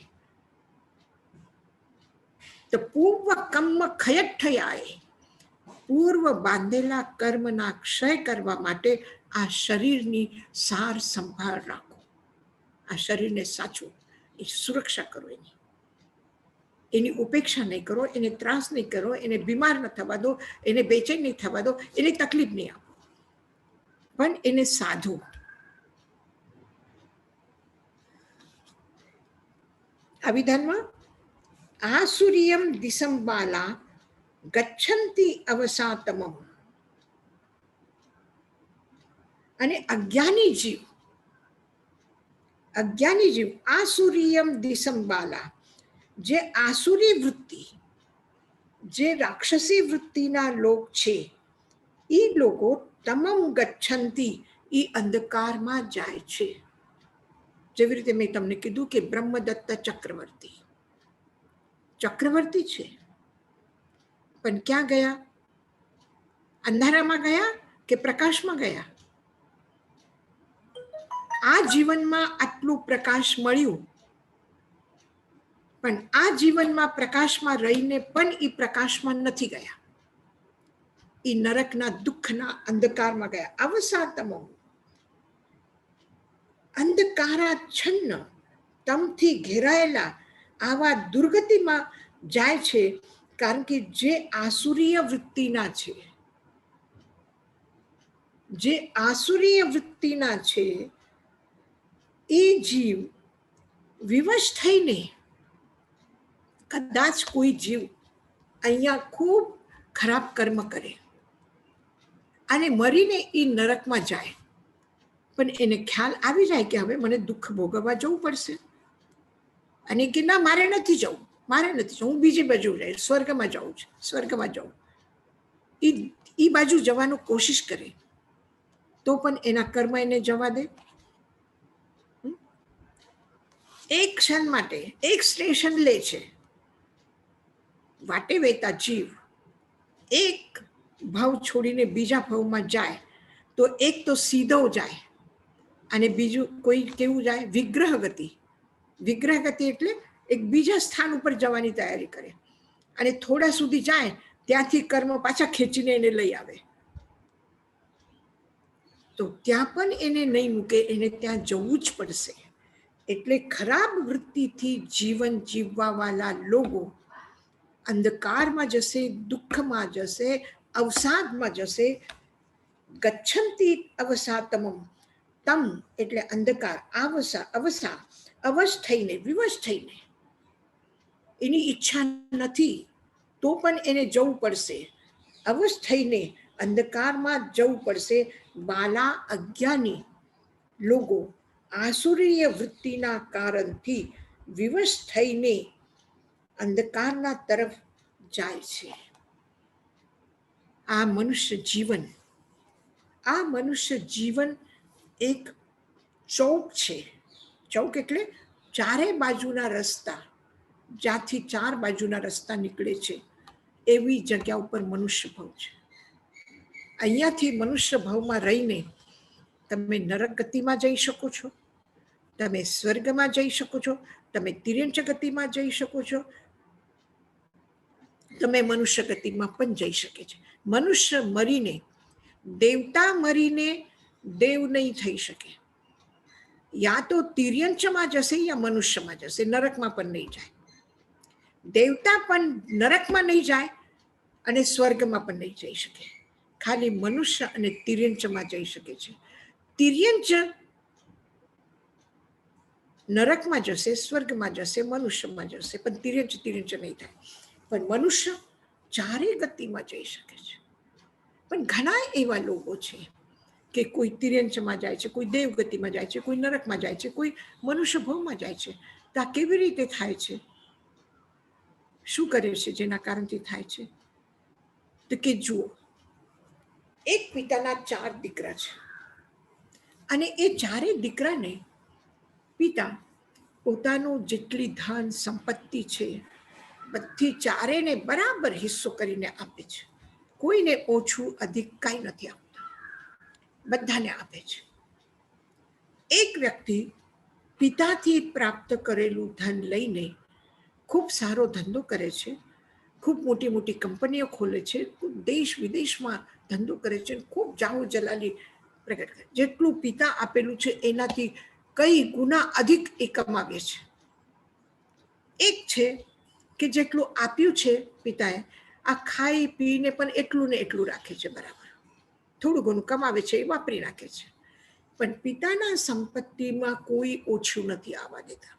તો પૂર્વ કર્મ ખયઠયાય, પૂર્વ બાંધેલા કર્મના ક્ષય કરવા માટે આ શરીરની સાર સંભાળ રાખો. આ શરીરને સાચવો, એ સુરક્ષા કરો. એની ઉપેક્ષા નહીં કરો, એને ત્રાસ નહીં કરો, એને બીમાર ન થવા દો, એને બેચેન નહીં થવા દો, એને તકલીફ નહીં આપો, પણ એને સાધો. આ વિધાનમાં આસુરિયમ દિશમ બાલા ગચ્છંતી અવસાતમમ. અને અજ્ઞાની જીવ આસુરિયમ દિશમ બાલા, જે આસુરી વૃત્તિ, જે રાક્ષસી વૃત્તિના લોક છે, એ લોકો તમમ ગચ્છંતી, એ અંધકારમાં જાય છે. જેવી રીતે મેં તમને કીધું કે બ્રહ્મદત્ત ચક્રવર્તી છે, પણ ક્યાં ગયા? અંધારામાં ગયા કે પ્રકાશમાં ગયા? આ જીવનમાં આટલું પ્રકાશ મળ્યું, પણ આ જીવનમાં પ્રકાશમાં રહીને પણ એ પ્રકાશમાં નથી ગયા. એ નરકના દુઃખના અંધકારમાં ગયા. અવસાતમો, અંધકારાચ્છન્ન, તમથી ઘેરાયેલા આવા દુર્ગતિમાં જાય છે. કારણ કે જે આસુરીય વૃત્તિના છે, એ જીવ વિવશ થઈને, કદાચ કોઈ જીવ અહીંયા ખૂબ ખરાબ કર્મ કરે અને મરીને એ નરકમાં જાય, પણ એને ખ્યાલ આવી જાય કે હવે મને દુઃખ ભોગવવા જવું પડશે, અને કે ના, મારે નથી જવું, હું બીજી બાજુ જઈશ, સ્વર્ગમાં જાઉં. એ બાજુ જવાનું કોશિશ કરે તો પણ એના કર્મ એને જવા દે. એક ક્ષણ માટે એક સ્ટેશન લે છે. વાટે વેતા જીવ એક ભાવ છોડીને બીજા ભાવમાં જાય, તો એક તો સીધો જાય અને બીજું કોઈ કેવું જાય? વિગ્રહ ગતિ એટલે એક બીજા સ્થાન ઉપર જવાની તૈયારી કરે, અને થોડા સુધી જાય, ત્યાંથી કર્મ પાછા ખેંચીને એને લઈ આવે. તો ત્યાં પણ એને નહીં મૂકે, એને ત્યાં જવું જ પડશે. એટલે ખરાબ વૃત્તિથી જીવન જીવવા વાળા લોકો અંધકારમાં જશે, દુઃખમાં જશે, અવસાદમાં જશે. ગચ્છંતી અવસાતમમ, તમ એટલે અંધકાર, અવશ થઈને, વિવશ થઈને, એની ઈચ્છા નથી તો પણ એને જવું પડશે. અવશ થઈને અંધકારમાં જવું પડશે. બાલા અજ્ઞાની લોકો આસુરીય વૃત્તિના કારણથી વિવશ થઈને અંધકારના તરફ જાય છે. આ મનુષ્ય જીવન એક ચોક છે. ચોક એટલે ચારે બાજુના રસ્તા, જ્યાંથી ચાર બાજુના રસ્તા નીકળે છે, એવી જગ્યા ઉપર મનુષ્ય ભાવ છે. અહીંયાથી મનુષ્ય ભાવમાં રહીને તમે નરક ગતિમાં જઈ શકો છો, તમે સ્વર્ગમાં જઈ શકો છો, તમે તિર્યંચ ગતિમાં જઈ શકો છો, તમે મનુષ્ય ગતિમાં પણ જઈ શકે છે. મનુષ્ય મરીને, દેવતા મરીને દેવ નહીં થઈ શકે. યા તો તિર્યંચમાં જશે યા મનુષ્યમાં જશે, નરકમાં પણ નહીં જાય. દેવતા પણ નરકમાં નહીં જાય અને સ્વર્ગમાં પણ નહીં જઈ શકે. ખાલી મનુષ્ય અને તિર્યંચમાં જઈ શકે છે. તિર્યંચ નરકમાં જશે, સ્વર્ગમાં જશે, મનુષ્યમાં જશે, પણ તિર્યંચ નહીં થાય. પણ મનુષ્ય ચારે ગતિમાં જઈ શકે છે. પણ ઘણા એવા લોકો છે કે કોઈ તિર્યંચમાં જાય છે, કોઈ દેવગતિમાં જાય છે, કોઈ નરકમાં જાય છે, કોઈ મનુષ્ય ભાવમાં જાય છે. તો આ કેવી રીતે થાય છે? શું કરે છે જેના કારણથી થાય છે? તો કે જુઓ, એક પિતાના 4 દીકરા છે, અને એ ચારે દીકરાને પિતા પોતાનું જેટલી ધન સંપત્તિ છે બધી ચારેને બરાબર હિસ્સો કરીને આપે છે. કોઈને ઓછું અધિક કાંઈ નથી આપતા, બધાને આપે છે. એક વ્યક્તિ પિતાથી પ્રાપ્ત કરેલું ધન લઈને ખૂબ સારો ધંધો કરે છે, ખૂબ મોટી મોટી કંપનીઓ ખોલે છે, ખૂબ દેશ વિદેશમાં ધંધો કરે છે, ખૂબ જાહો જલાલી પ્રગટ કરે. જેટલું પિતા આપેલું છે એનાથી કઈ ગુના અધિક એ કમાવે છે. એક છે કે જેટલું આપ્યું છે પિતાએ, આ ખાઈ પીને પણ એટલું ને એટલું રાખે છે, બરાબર થોડું ઘણું કમાવે છે, એ વાપરી નાખે છે. પણ પિતાના સંપત્તિમાં કોઈ ઓછું નથી આવવા દેતા.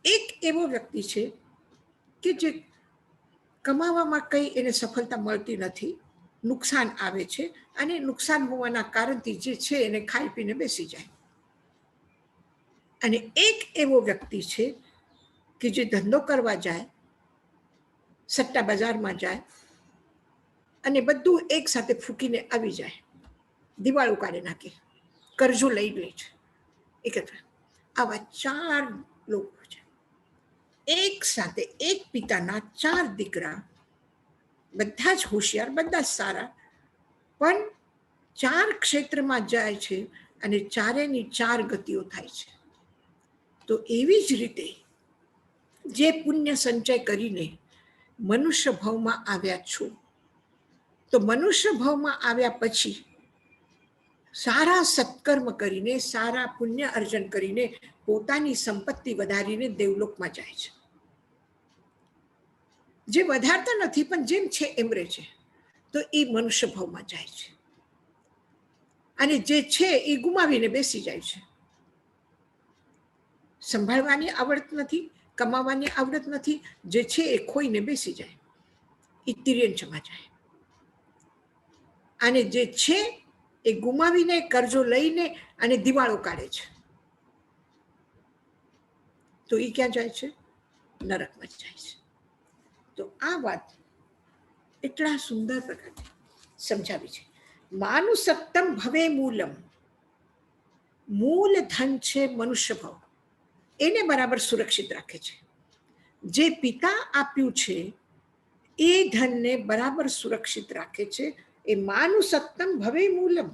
એક એવો વ્યક્તિ છે કે જે કમાવામાં કંઈ એને સફળતા મળતી નથી, નુકસાન આવે છે, અને નુકસાન હોવાના કારણથી જે છે એને ખાઈ પીને બેસી જાય. અને એક એવો વ્યક્તિ છે કે જે ધંધો કરવા જાય, સટ્ટા બજારમાં જાય અને બધું એક સાથે ફૂંકીને આવી જાય, દિવાળું કાઢી નાખે, કરજો લઈ લે છે એકત્ર. આવા 4 લોકો છે. એક સાથે એક પિતાના 4 દીકરા, બધા જ હોશિયાર, બધા જ સારા, પણ 4 ક્ષેત્રમાં જાય છે અને 4ની 4 ગતિઓ થાય છે. તો એવી જ રીતે જે પુણ્ય સંચય કરીને મનુષ્ય ભાવમાં આવ્યા છો, તો મનુષ્ય ભાવમાં આવ્યા પછી સારા સત્કર્મ કરીને, સારા પુણ્ય અર્જન કરીને પોતાની સંપત્તિ વધારીને દેવલોકમાં જાય છે. જે વધારતા નથી પણ જેમ છે એમ રહે છે, તો એ મનુષ્ય ભાવમાં જાય છે. અને જે છે એ ગુમાવીને બેસી જાય છે. સંભાળવાની આવડત નથી, કમાવાની આવડત નથી, જે છે એ ખોઈને બેસી જાય, એ તિર્યંચમાં જાય. અને જે છે એ ગુમાવીને, કરજો લઈને અને દિવાળો કાઢે છે, તો એ ક્યાં જાય છે? નરકમાં જાય છે. તો આ વાત એટલા સુંદર પ્રકારે સમજાવી છે. માનુસક્તમ ભવે મૂલમ, મૂલ ધન છે મનુષ્ય ભાવ, એને બરાબર સુરક્ષિત રાખે છે. જે પિતા આપ્યું છે એ ધનને બરાબર સુરક્ષિત રાખે છે. એ માનુસક્તમ ભવે મૂલમ,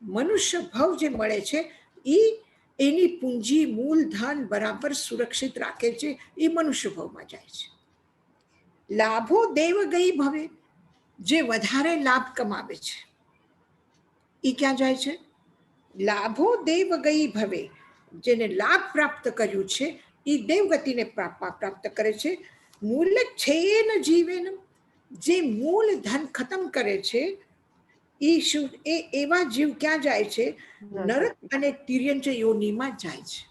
મનુષ્ય ભાવ જે મળે છે એ એની પૂંજી, મૂલ ધન બરાબર સુરક્ષિત રાખે છે, એ મનુષ્ય ભાવમાં જાય છે. લાભો દેવ ગઈ ભવે, જે વધારે લાભ કમાવે છે એ ક્યાં જાય છે? લાભો દેવ ગઈ ભવે, જેને લાભ પ્રાપ્ત કર્યું છે એ દેવગતિને પ્રાપ્ત કરે છે. મૂલ છેન જીવેન, જે મૂળ ધન ખતમ કરે છે એ શું? એ એવા જીવ ક્યાં જાય છે? નરક અને તિર્યંચ યોનિમાં જાય છે.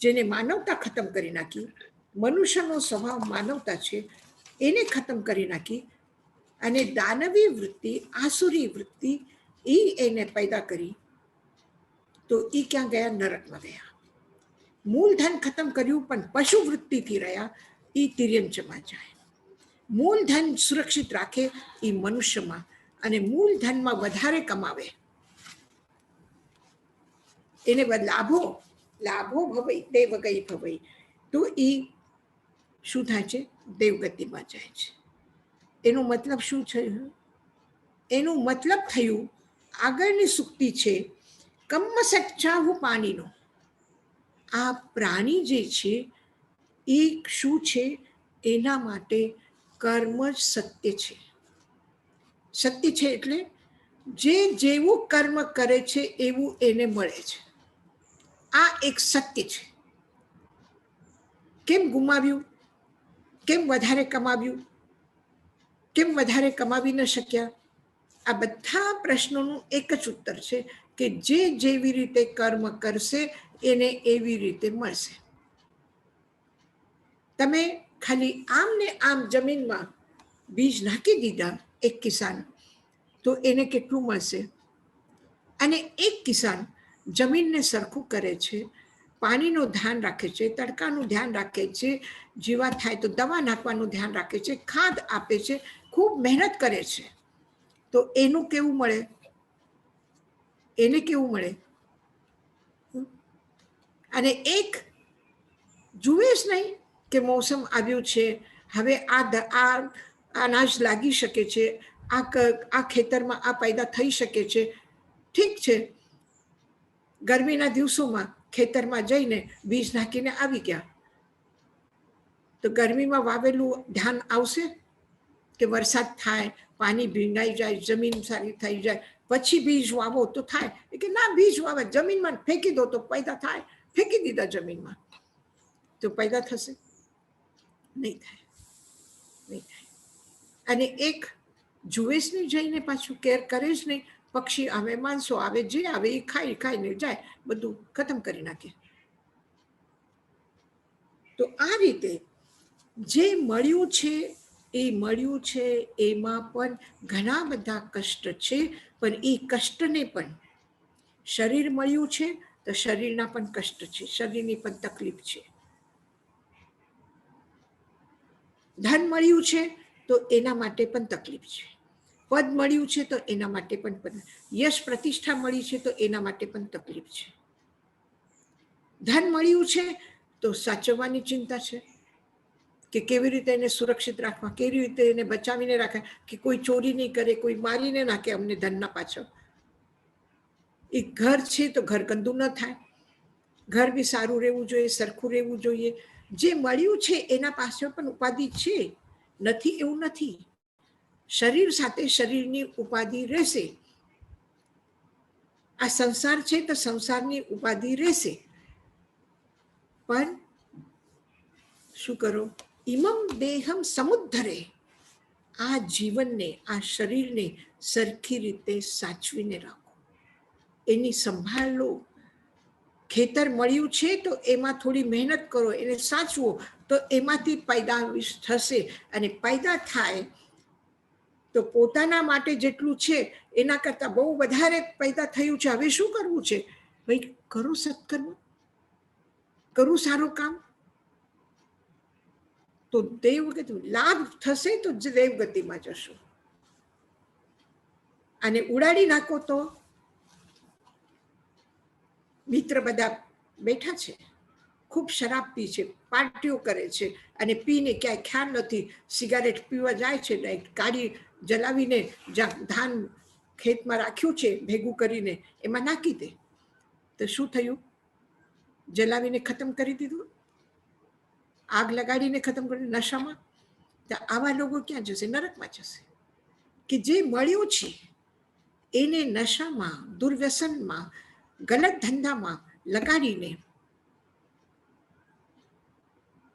જેને માનવતા ખતમ કરી નાખી, મનુષ્યનો સ્વભાવ માનવતા છે, એને ખતમ કરી નાખી અને દાનવી વૃત્તિ, આસુરી વૃત્તિ એ એને પેદા કરી, તો એ ક્યાં ગયા? નરકમાં ગયા. મૂલધન ખતમ કર્યું પણ પશુ વૃત્તિથી રહ્યા, એ તિર્યંચમાં જાય. મૂલધન સુરક્ષિત રાખે એ મનુષ્યમાં, અને મૂલધનમાં વધારે કમાવે એને લાભો, લાભો ભવઈ દેવ ગઈ ભવઈ, તો એ શું થાય છે? દેવગતિમાં જાય છે. એનો મતલબ શું છે? એનું મતલબ થયું, આગળની સુક્તિ છે, કમ્મ સચ્ચાહુ પાણીનો. આ પ્રાણી જે છે એ શું છે? એના માટે કર્મ જ સત્ય છે. સત્ય છે એટલે જે જેવું કર્મ કરે છે એવું એને મળે છે. આ એક સત્ય છે. કેમ ગુમાવ્યું? કેમ વધારે કમાવ્યું? કેમ વધારે કમાવી ન શક્યા? આ બધા પ્રશ્નોનું એક જ ઉત્તર છે કે જે જેવી રીતે કર્મ કરશે એને એવી રીતે મળશે. તમે ખાલી આમ ને આમ જમીનમાં બીજ નાખી દીધા એક કિસાન, તો એને કેટલું મળશે? અને એક કિસાન જમીનને સરખું કરે છે, પાણીનું ધ્યાન રાખે છે, તડકાનું ધ્યાન રાખે છે, જીવાત થાય તો દવા નાખવાનું ધ્યાન રાખે છે, ખાદ આપે છે, ખૂબ મહેનત કરે છે, તો એનું કેવું મળે? એને કેવું મળે? અને એક જુએ જ નહીં કે મોસમ આવ્યું છે, હવે આ અનાજ લાગી શકે છે, આ ખેતરમાં આ પેદા થઈ શકે છે. ઠીક છે, ગરમીના દિવસોમાં ખેતરમાં જઈને બીજ નાખીને આવી ગયા, તો ગરમીમાં વાવેલું ધ્યાન આવશે કે વરસાદ થાય, પાણી ભીંગાઈ જાય, જમીન સારી થઈ જાય, પછી બીજ વાવો તો થાય? કે ના, બીજ વાવે, જમીનમાં ફેંકી દો તો પેદા થાય. ફેંકી દીધા જમીનમાં, તો પેદા થશે? નહીં થાય, નહીં થાય. અને એક જુએ જ નહીં, જઈને પાછું કેર કરે જ નહીં. પક્ષી આવે, માણસો આવે, જે આવે એ ખાઈને જાય, બધું ખતમ કરી નાખે. તો આ રીતે જે મળ્યું છે એ મળ્યું છે, એમાં પણ ઘણા બધા કષ્ટ છે, પણ એ કષ્ટને પણ શરીર મળ્યું છે તો શરીરના પણ કષ્ટ છે, શરીરની પણ તકલીફ છે. ધન મળ્યું છે તો એના માટે પણ તકલીફ છે, પદ મળ્યું છે તો એના માટે પણ, યશ પ્રતિષ્ઠા મળી છે તો એના માટે પણ તકલીફ છે. ધન મળ્યું છે તો સાચવવાની ચિંતા છે કે કેવી રીતે એને સુરક્ષિત રાખવા, કેવી રીતે એને બચાવીને રાખે, કે કોઈ ચોરી નહીં કરે, કોઈ મારીને નાખે અમને ધનના પાછળ. એ ઘર છે તો ઘર ગંદુ ન થાય, ઘર બી સારું રહેવું જોઈએ, સરખું રહેવું જોઈએ. જે મળ્યું છે એના પાછળ પણ ઉપાધિ છે, નથી એવું નથી. શરીર સાથે શરીરની ઉપાધિ રહેશે. આ સંસાર છે તો સંસારની ઉપાધિ રહેશે, પણ શું કરો? ઇમમ દેહમ સમુદ્ધરે, આ જીવનને, આ શરીરને સરખી રીતે સાચવીને રાખો, એની સંભાળ લો. ખેતર મળ્યું છે તો એમાં થોડી મહેનત કરો, એને સાચવો તો એમાંથી પેદાશ થશે, અને પેદા થાય તો પોતાના માટે જેટલું છે એના કરતાં બહુ વધારે પેદા થયું છે. હવે શું કરવું છે? ભાઈ કરો સત્કર્મ, કરું સારું કામ, તો દેવગતિ લાભ થશે તો જ દેવગતિમાં જશો. અને ઉડાડી નાખો તો મિત્ર બધા બેઠા છે, ખૂબ શરાબ પી છે, પાર્ટીઓ કરે છે, અને પીને ક્યાંય ખ્યાલ નથી, સિગારેટ પીવા જાય છે, ગાડી જલાવીને જ્યાં ધાન ખેતમાં રાખ્યું છે ભેગું કરીને એમાં નાખી દે, તો શું થયું? જલાવીને ખતમ કરી દીધું, આગ લગાડીને ખતમ કરી નશામાં. તો આવા લોકો ક્યાં જશે? નરકમાં જશે. કે જે મળ્યું છે એને નશામાં, દુર્વ્યસનમાં, ગલત ધંધામાં લગાડીને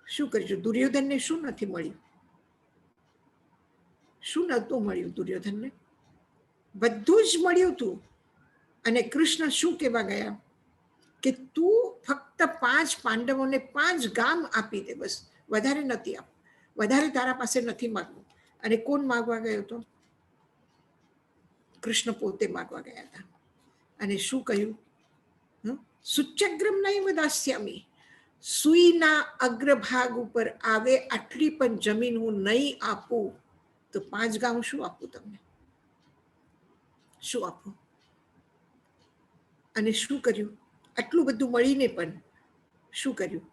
શું કરીશું? દુર્યોધનને શું નથી મળ્યું? શું નહોતું મળ્યું દુર્યોધનને? બધું જ મળ્યું હતું. અને કૃષ્ણ શું કહેવા ગયા? કે તું ફક્ત 5 પાંડવોને 5 ગામ આપી દે, બસ, વધારે નથી આપ, વધારે તારા પાસે નથી માગવું. અને કોણ માગવા ગયો હતો? કૃષ્ણ પોતે માગવા ગયા હતા. અને શું કહ્યું? સુચ્ચગ્રમ નૈવ દાસ્યામી, સુઈના અગ્રભાગ ઉપર આવે આટલી પણ જમીન હું નહીં આપું તો 5 ગામ શું આપું તમને? શું આપું? અને શું કર્યું? આટલું બધું મળીને પણ શું કર્યું?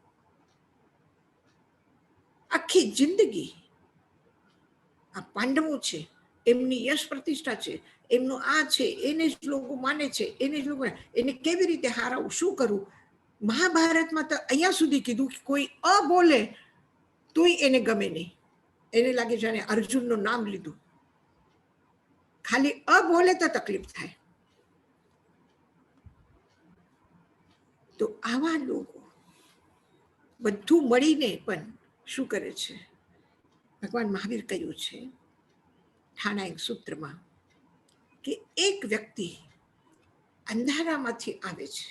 આખી જિંદગી આ પાંડવો છે, એમની યશ પ્રતિષ્ઠા છે, એમનું આ છે, એને જ લોકો માને છે, એને જ લોકો, એને કેવી રીતે હારાવું, શું કરું? મહાભારતમાં તો અહીંયા સુધી કીધું કે કોઈ અ બોલે તોય એને ગમે નહીં, એને લાગે જાણે અર્જુનનું નામ લીધું. ખાલી અ બોલે તો તકલીફ થાય. તો આવા લોકો બધું મળીને પણ શું કરે છે? ભગવાન મહાવીર કહ્યું છે ઠાણા એક સૂત્રમાં કે એક વ્યક્તિ અંધારામાંથી આવે છે,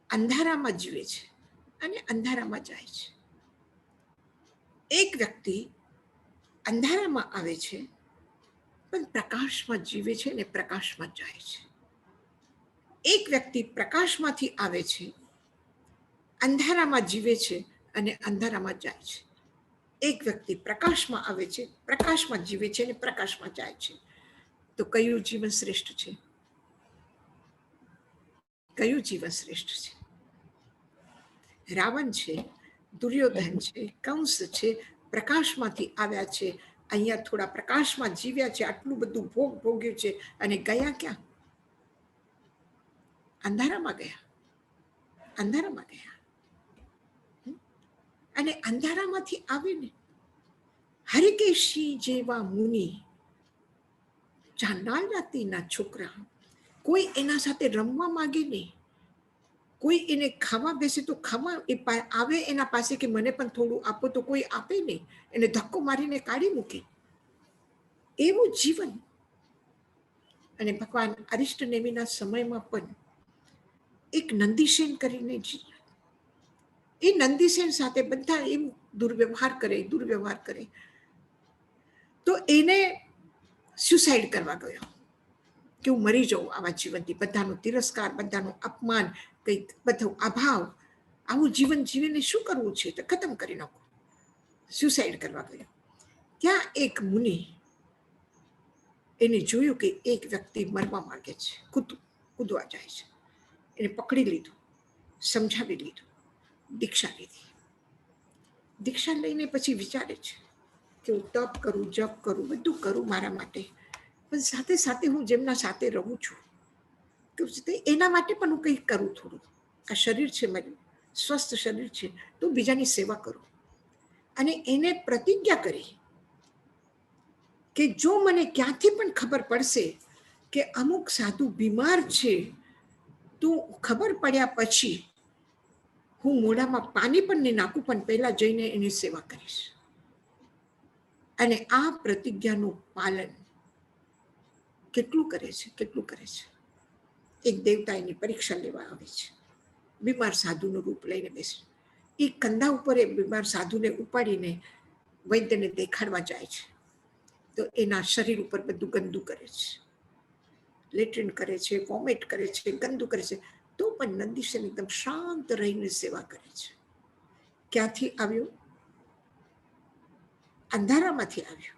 અંધારામાં જીવે છે અને અંધારામાં જાય છે. એક વ્યક્તિ અંધારામાં આવે છે પણ પ્રકાશમાં જીવે છે અને પ્રકાશમાં જાય છે. એક વ્યક્તિ પ્રકાશમાંથી આવે છે, અંધારામાં જીવે છે અને અંધારામાં જાય છે. એક વ્યક્તિ પ્રકાશમાં આવે છે, પ્રકાશમાં જીવે છે અને પ્રકાશમાં જાય છે. તો કયું જીવન શ્રેષ્ઠ છે? કયું જીવન શ્રેષ્ઠ છે? રાવણ છે, દુર્યોધન છે, કંસ છે, પ્રકાશમાંથી આવ્યા છે, અહીંયા થોડા પ્રકાશમાં જીવ્યા છે, આટલું બધું ભોગ ભોગ્યું છે, અને ગયા ક્યાં? અંધારામાં ગયા, અંધારામાં ગયા. અને અંધારામાંથી આવીને હરિકેશી જેવા મુનિ, ચાંડાલ જાતિના છોકરા, કોઈ એના સાથે રમવા માંગે નહીં, કોઈ એને ખાવા બેસે તો ખાવા આવે એના પાસે કે મને પણ થોડું આપો, તો કોઈ આપે નહીં, એને ધક્કો મારીને કાઢી મૂકે. એવું જીવન. અને ભગવાન અરિષ્ટ નેમિના સમયમાં પણ એક નંદીસેન કરીને એ નંદીસેન સાથે બધા એમ દુર્વ્યવહાર કરે, તો એને સ્યુસાઇડ કરવા ગયો કે હું મરી જાઉં આવા જીવનથી, બધાનો તિરસ્કાર, બધાનો અપમાન, કંઈક બધો અભાવ, આવું જીવન જીવીને શું કરવું છે, તો ખતમ કરી નાખો, સ્યુસાઇડ કરવા ગયો. ત્યાં એક મુનિ એને જોયું કે એક વ્યક્તિ મરવા માંગે છે, કૂદવા જાય છે. એને પકડી લીધું, સમજાવી લીધું, દીક્ષા લીધી. દીક્ષા લઈને પછી વિચારે છે કે હું તપ કરું, જપ કરું, બધું કરું મારા માટે, પણ સાથે સાથે હું જેમના સાથે રહું છું એના માટે પણ હું કંઈક કરું થોડું. આ શરીર છે મારું, સ્વસ્થ શરીર છે, તો બીજાની સેવા કરું. અને એને પ્રતિજ્ઞા કરી કે જો મને ક્યાંથી પણ ખબર પડશે કે અમુક સાધુ બીમાર છે, તો ખબર પડ્યા પછી હું મોઢામાં પાણી પણ નહીં નાખું, પણ પહેલા જઈને એની સેવા કરીશ. અને આ પ્રતિજ્ઞાનું પાલન કેટલું કરે છે. એક દેવતા એની પરીક્ષા લેવા આવે છે, બીમાર સાધુનું રૂપ લઈને બેસે. એ કંધા ઉપર એ બીમાર સાધુને ઉપાડીને વૈદ્યને દેખાડવા જાય છે, તો એના શરીર ઉપર બધું ગંદુ કરે છે, લેટ્રિન કરે છે, વોમિટ કરે છે, ગંદુ કરે છે, તો પણ નંદીસેન એકદમ શાંત રહીને સેવા કરે છે. ક્યાંથી આવ્યું? અંધારામાંથી આવ્યું.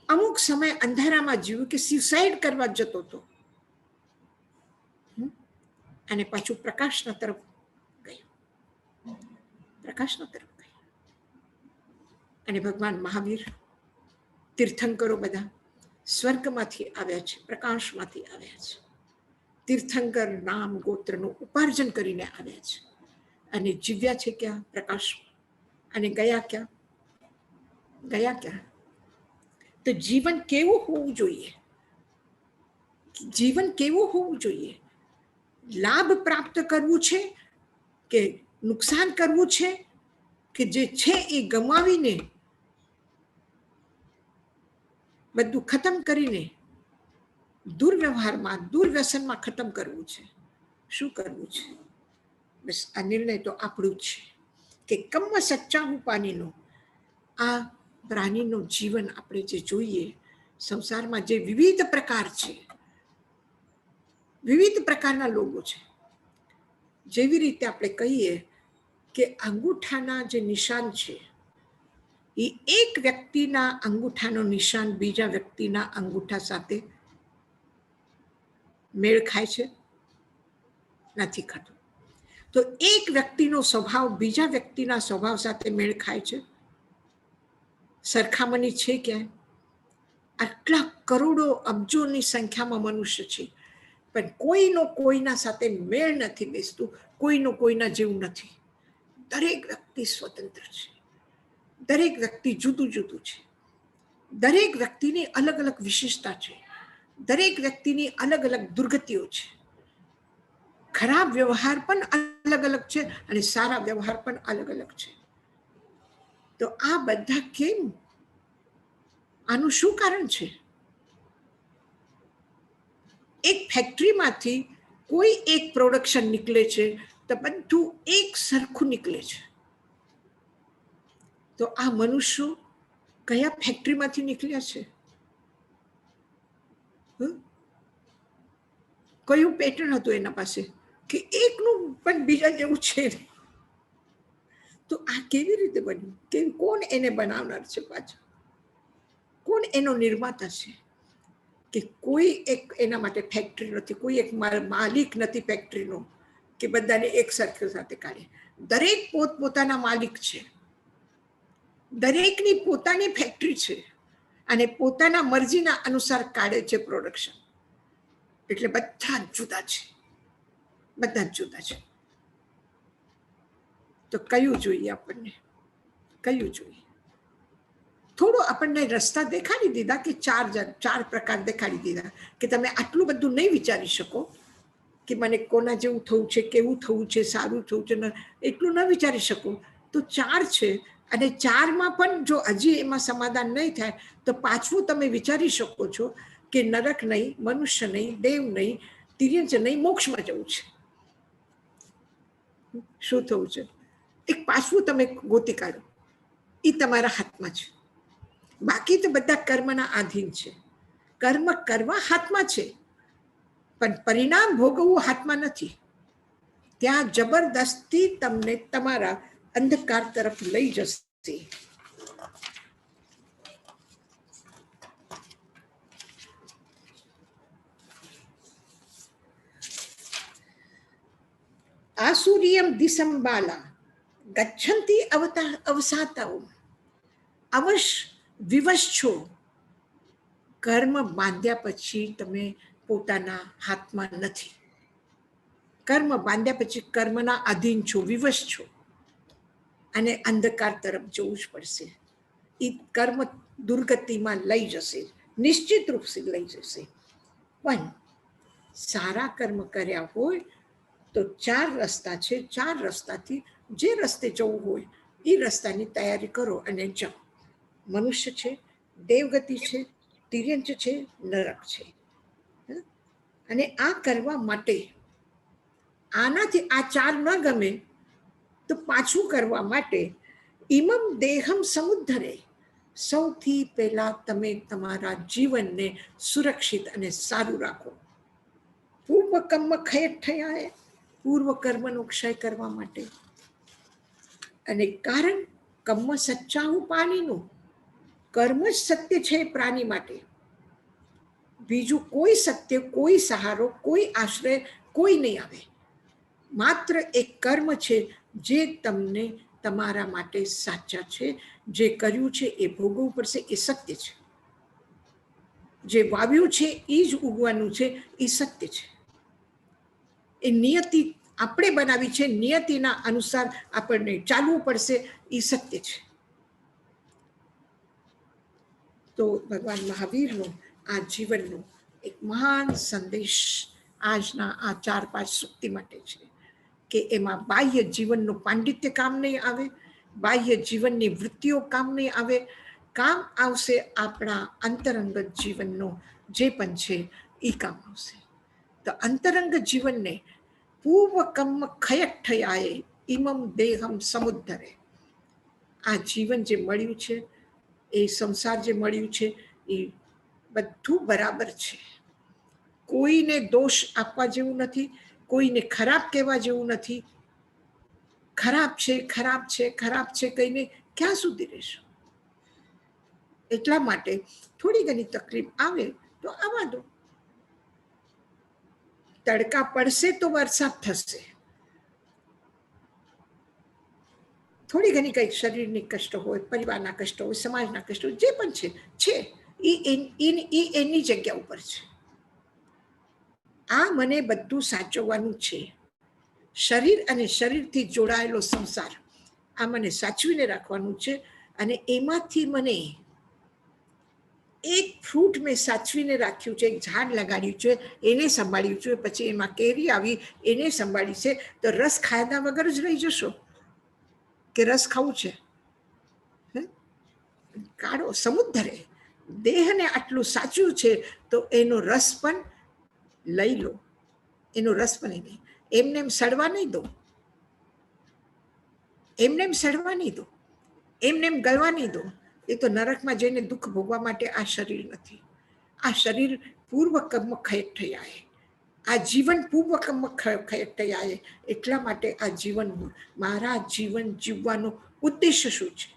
અમુક સમય અંધારામાં જીવ્યું કે સ્યુસાઇડ કરવા જતો હતો, અને પાછું પ્રકાશના તરફ ગયું. અને ભગવાન મહાવીર, તીર્થંકરો બધા સ્વર્ગમાંથી આવ્યા છે, પ્રકાશમાંથી આવ્યા છે. તીર્થંકર નામ ગોત્રનું ઉપાર્જન કરીને આવ્યા છે, અને જીવ્યા છે ક્યાં? પ્રકાશ. અને ગયા ક્યાં? તો જીવન કેવું હોવું જોઈએ? લાભ પ્રાપ્ત કરવું છે કે નુકસાન કરવું છે, કે જે છે એ ગમાવીને બધું ખતમ કરીને દુર્વ્યવહારમાં, દુર્વ્યસનમાં ખતમ કરવું છે? શું કરવું છે? બસ આ નિર્ણય તો આપણું જ છે કે કમ્મ સચ્ચા હું પાણીનો. આ પ્રાણીનું જીવન આપણે જે જોઈએ, સંસારમાં જે વિવિધ પ્રકાર છે, વિવિધ પ્રકારના લોકો છે. જેવી રીતે આપણે કહીએ કે અંગૂઠાના જે નિશાન છે, એ એક વ્યક્તિના અંગૂઠાનું નિશાન બીજા વ્યક્તિના અંગૂઠા સાથે મેળ ખાય છે? નથી ખાતું. તો એક વ્યક્તિનો સ્વભાવ બીજા વ્યક્તિના સ્વભાવ સાથે મેળ ખાય છે? સરખામણી છે ક્યાંય? આટલા કરોડો અબજોની સંખ્યામાં મનુષ્ય છે, પણ કોઈના સાથે મેળ નથી બેસતું, કોઈના જેવું નથી. દરેક વ્યક્તિ સ્વતંત્ર છે, દરેક વ્યક્તિ જુદું છે, દરેક વ્યક્તિની અલગ અલગ વિશેષતા છે, દરેક વ્યક્તિની અલગ અલગ દુર્ગતિઓ છે. ખરાબ વ્યવહાર પણ અલગ અલગ છે, અને સારા વ્યવહાર પણ અલગ અલગ છે. તો આ બધા કેમ? આનું શું કારણ છે? એક ફેક્ટરીમાંથી કોઈ એક પ્રોડક્શન નીકળે છે, તો બધું એક સરખું નીકળે છે. તો આ મનુષ્યો કયા ફેક્ટરીમાંથી નીકળ્યા છે? કયું પેટર્ન હતું એના પાસે કે એકનું પણ બીજા જેવું છે? તો આ કેવી રીતે બન્યું? કોણ એને બનાવનાર છે? પાછળ કોણ એનો નિર્માતા છે? કે કોઈ એક એના માટે ફેક્ટરી નથી, કોઈ એક માલિક નથી ફેક્ટરીનો કે બધાને એક સરખે સાથે કાઢે. દરેક પોતપોતાના માલિક છે, દરેકની પોતાની ફેક્ટરી છે, અને પોતાના મરજીના અનુસાર કાઢે છે પ્રોડક્શન. એટલે બધા જુદા છે. તો કયું જોઈએ આપણને? કયું જોઈએ? થોડું આપણને રસ્તા દેખાડી દીધા કે ચાર પ્રકાર દેખાડી દીધા કે તમે આટલું બધું નહીં વિચારી શકો કે મને કોના જેવું થવું છે, કેવું થવું છે, સારું થવું છે, એટલું ન વિચારી શકો. તો 4 છે, અને 4માં પણ જો હજી એમાં સમાધાન નહીં થાય તો 5મું તમે વિચારી શકો છો કે નરક નહીં, મનુષ્ય નહીં, દેવ નહીં, તિર્યંચ નહીં, મોક્ષમાં જવું છે. શું થવું છે એક પાછું તમે ગોતી કાઢો, એ તમારા હાથમાં છે. બાકી તો બધા કર્મના આધીન છે. કર્મ કરવા હાથમાં છે, પણ પરિણામ ભોગવવું હાથમાં નથી. ત્યાં જબરદસ્તી તમને તમારા અંધકાર તરફ લઈ જશે. આસુરિયમ દિસંબાલા ગચ્છંતી અવસાતાઓ. અવશ વિવશ છો. કર્મ બાંધ્યા પછી તમે પોતાના હાથમાં નથી. કર્મ બાંધ્યા પછી કર્મના આધીન છો, વિવશ છો, અને અંધકાર તરફ જવું જ પડશે. એ કર્મ દુર્ગતિમાં લઈ જશે, નિશ્ચિત રૂપથી લઈ જશે. પણ સારા કર્મ કર્યા હોય તો 4 રસ્તા છે. 4 રસ્તાથી જે રસ્તે જવું હોય એ રસ્તાની તૈયારી કરો અને જાઓ. મનુષ્ય છે, દેવગતિ છે, તિર્યંચ છે, નરક છે. અને આ કરવા માટે આનાથી આ 4 ન ગમે તો પાછું કરવા માટે ઇમમ દેહમ સમુદ્ધરે, સૌથી પહેલા તમે તમારા જીવનને સુરક્ષિત અને સારું રાખો. પૂર્વ કર્મ ક્ષય, પૂર્વ કર્મનો ક્ષય કરવા માટે. અને કારણ કર્મ સચ્ચાવું પાણીનું, કર્મ જ સત્ય છે પ્રાણી માટે. બીજું કોઈ સત્ય, કોઈ સહારો, કોઈ આશ્રય કોઈ નહીં આવે. માત્ર એક કર્મ છે જે તમને તમારા માટે સાચા છે. જે કર્યું છે એ ભોગવવું પડશે, એ સત્ય છે. જે વાવ્યું છે એ જ ઉગવાનું છે, એ સત્ય છે. એ નિયતિ આપણે બનાવી છે, નિયતિના અનુસાર આપણને ચાલવું પડશે, એ સત્ય છે. તો ભગવાન મહાવીરનો આ જીવનનો એક મહાન સંદેશ આજના આ 4-5 સુક્તિ માટે છે કે એમાં બાહ્ય જીવનનું પાંડિત્ય કામ નહીં આવે, બાહ્ય જીવનની વૃત્તિઓ કામ નહીં આવે. કામ આવશે આપણા અંતરંગ જીવનનો જે પણ છે એ કામ આવશે. તો અંતરંગ જીવનને પૂર્વ કર્મ ક્ષયઠયાય ઇમમ દેહમ સમુદ્ધરે, આ જીવન જે મળ્યું છે, એ સંસાર જે મળ્યું છે, એ બધું બરાબર છે. કોઈને દોષ આપવા જેવું નથી, કોઈને ખરાબ કહેવા જેવું નથી. ખરાબ છે, ખરાબ છે, ખરાબ છે કહીને ક્યાં સુધી રહેશું? એટલા માટે થોડી ઘણી તકલીફ આવે તો આવવા દો. તડકા પડશે તો વરસાદ થશે. થોડી ઘણી કંઈક શરીરની કષ્ટ હોય, પરિવારના કષ્ટ હોય, સમાજના કષ્ટ હોય, જે પણ છે એ એની જગ્યા ઉપર છે. આ મને બધું સાચવવાનું છે. શરીર અને શરીરથી જોડાયેલો સંસાર, આ મને સાચવીને રાખવાનું છે. અને એમાંથી મને એક ફ્રૂટ મેં સાચવીને રાખ્યું છે, એક ઝાડ લગાડ્યું છે, એને સંભાળ્યું છે. પછી એમાં કેરી આવી, એને સંભાળી છે. તો રસ ખાધા વગર જ રહી જશો કે રસ ખાવું છે? કાઢો સમુદ્રે. દેહને આટલું સાચું છે તો એનો રસ પણ લઈ લો. એનો રસ પણ નહીં, એમને એમ સડવા નહીં દો, એમને એમ સડવા નહીં દો, એમને એમ ગળવા નહીં દો. એ તો નરકમાં જઈને દુઃખ ભોગવા માટે આ શરીર નથી. આ શરીર પૂર્વ કર્મ ક્ષયઠયાય, આ જીવન પૂર્વ કર્મ ક્ષયઠયાય. એટલા માટે આ જીવન, મારા જીવન જીવવાનો ઉદ્દેશ્ય શું છે?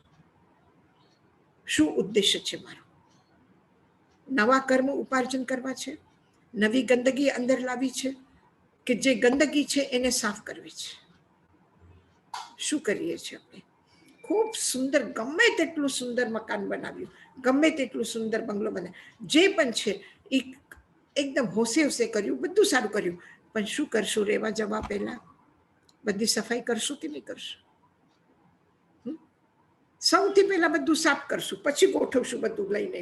શું ઉદ્દેશ્ય છે મારો? નવા કર્મ ઉપાર્જન કરવા છે, નવી ગંદગી અંદર લાવી છે, કે જે ગંદગી છે એને સાફ કરવી છે? શું કરીએ છીએ આપણે? ખૂબ સુંદર, ગમે તેટલું સુંદર મકાન બનાવ્યું, ગમે તેટલું સુંદર બંગલો બનાવ્યો, જે પણ છે એ એકદમ હોશે હોશે કર્યું, બધું સારું કર્યું. પણ શું કરશું રહેવા જવા પહેલા? બધી સફાઈ કરશું કે નહીં કરશું? સૌથી પહેલા બધું સાફ કરશું, પછી ગોઠવશું બધું લઈને.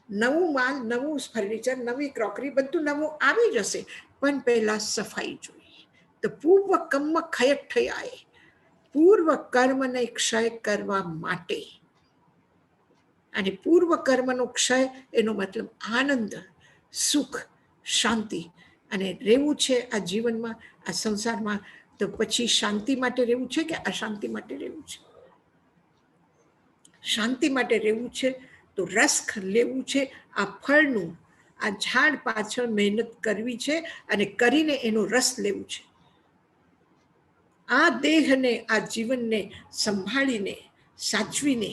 નવું માલ, નવું ફર્નિચર, નવી ક્રોકરી, બધું નવું આવી જશે, પણ પહેલા સફાઈ જોઈએ. તો પૂર્વ કર્મ ક્ષયઠયાય, પૂર્વ કર્મને ક્ષય કરવા માટે. અને પૂર્વ કર્મનો ક્ષય એનો મતલબ આનંદ, સુખ, શાંતિ. અને રહેવું છે આ જીવનમાં, આ સંસારમાં તો પછી શાંતિ માટે રહેવું છે કે અશાંતિ માટે રહેવું છે? શાંતિ માટે રહેવું છે તો રસ લેવું છે આ ફળનું. આ ઝાડ પાછળ મહેનત કરવી છે અને કરીને એનો રસ લેવું છે. આ દેહને, આ જીવનને સંભાળીને, સાચવીને.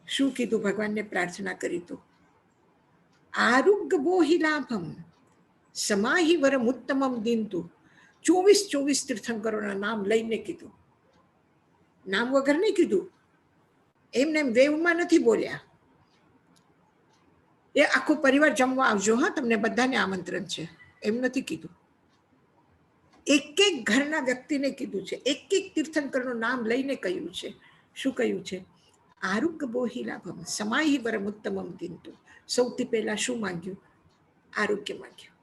શું કીધું ભગવાનને પ્રાર્થના કરી? તો આરોગ્ય બોહિ લાભમ સમાહિ વરમ ઉત્તમમ દિનતું. 24 તીર્થંકરોના નામ લઈને કીધું. નામ વગર નહીં કીધું. એમને એમ વેવમાં નથી બોલ્યા. એ આખો પરિવાર જમવા આવજો, હા, તમને બધાને આમંત્રણ છે, એમ નથી કીધું. એક એક ઘરના વ્યક્તિને કીધું છે. એક એક તીર્થંકરનું નામ લઈને કહ્યું છે. શું કહ્યું છે? આરોગ્ય બોહિ લાભમ સમાહિ વરમ ઉત્તમમ દિનતું. સૌથી પહેલા શું માંગ્યું? આરોગ્ય માંગ્યું.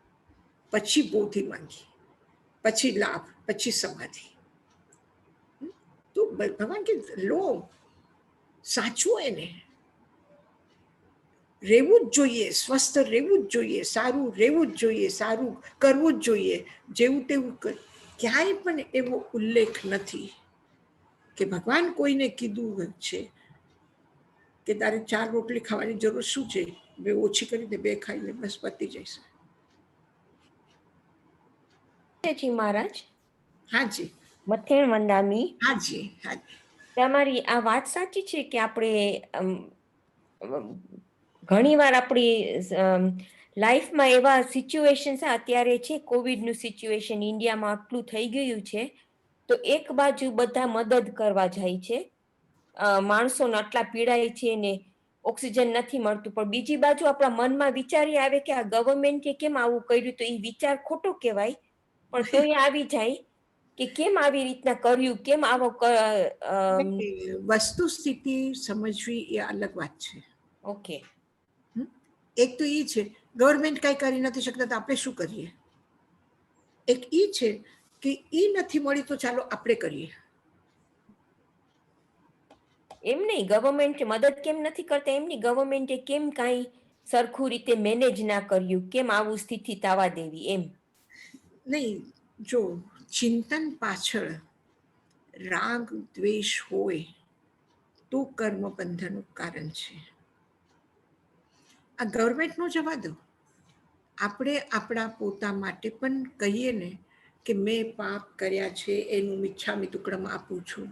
પછી બોધિ માંગી, પછી લાભ, પછી સમાધિ. તો ભગવાન કે લો, સાચવું એને. રહેવું જ જોઈએ, સ્વસ્થ રહેવું જ જોઈએ, સારું રહેવું જ જોઈએ, સારું કરવું જ જોઈએ, જેવું તેવું. ક્યાંય પણ એવો ઉલ્લેખ નથી કે ભગવાન કોઈને કીધું છે કે તારે 4 રોટલી ખાવાની જરૂર શું છે, 2 ઓછી કરી દે, 2 ખાઈ લે, બસ પતી જશે. જી મહારાજ. હાજી. મથેણ વંદામી. હાજી, હાજી. તમારી આ વાત સાચી છે કે આપણે ઘણીવાર આપણી લાઈફમાં એવા સિચ્યુએશન અત્યારે છે, કોવિડનું સિચ્યુએશન ઇન્ડિયામાં આટલું થઈ ગયું છે, તો એક બાજુ બધા મદદ કરવા જાય છે, માણસોને આટલા પીડાય છે ને ઓક્સિજન નથી મળતું, પણ બીજી બાજુ આપણા મનમાં વિચારી આવે કે આ ગવર્મેન્ટે કેમ આવું કર્યું, તો એ વિચાર ખોટો કહેવાય, પણ તો એ આવી જાય કે કેમ આવી રીતના કર્યું, કેમ આવો. વસ્તુ સ્થિતિ સમજવી એ અલગ વાત છે. ઓકે. એક તો એ છે ગવર્મેન્ટ કઈ કરી નથી શકતા, તો આપણે શું કરીએ? એક એ છે કે એ નથી મળી તો ચાલો આપણે કરીએ. એમ નહીં, ગવર્મેન્ટ મદદ કેમ નથી કરતા, એમ નહીં, ગવર્મેન્ટે કેમ કાંઈ સરખું રીતે મેનેજ ના કર્યું, કેમ આવું સ્થિતિ થવા દેવી, એમ નહીં. જો ચિંતન પાછળ રાગ દ્વેષ હોય તો કર્મ બંધનનું કારણ છે. આ ગવર્મેન્ટનો જવા દો, આપણે આપણા પોતા માટે પણ કહીએ ને કે મેં પાપ કર્યા છે, એનું મિચ્છામી દુક્કડમ આપું છું,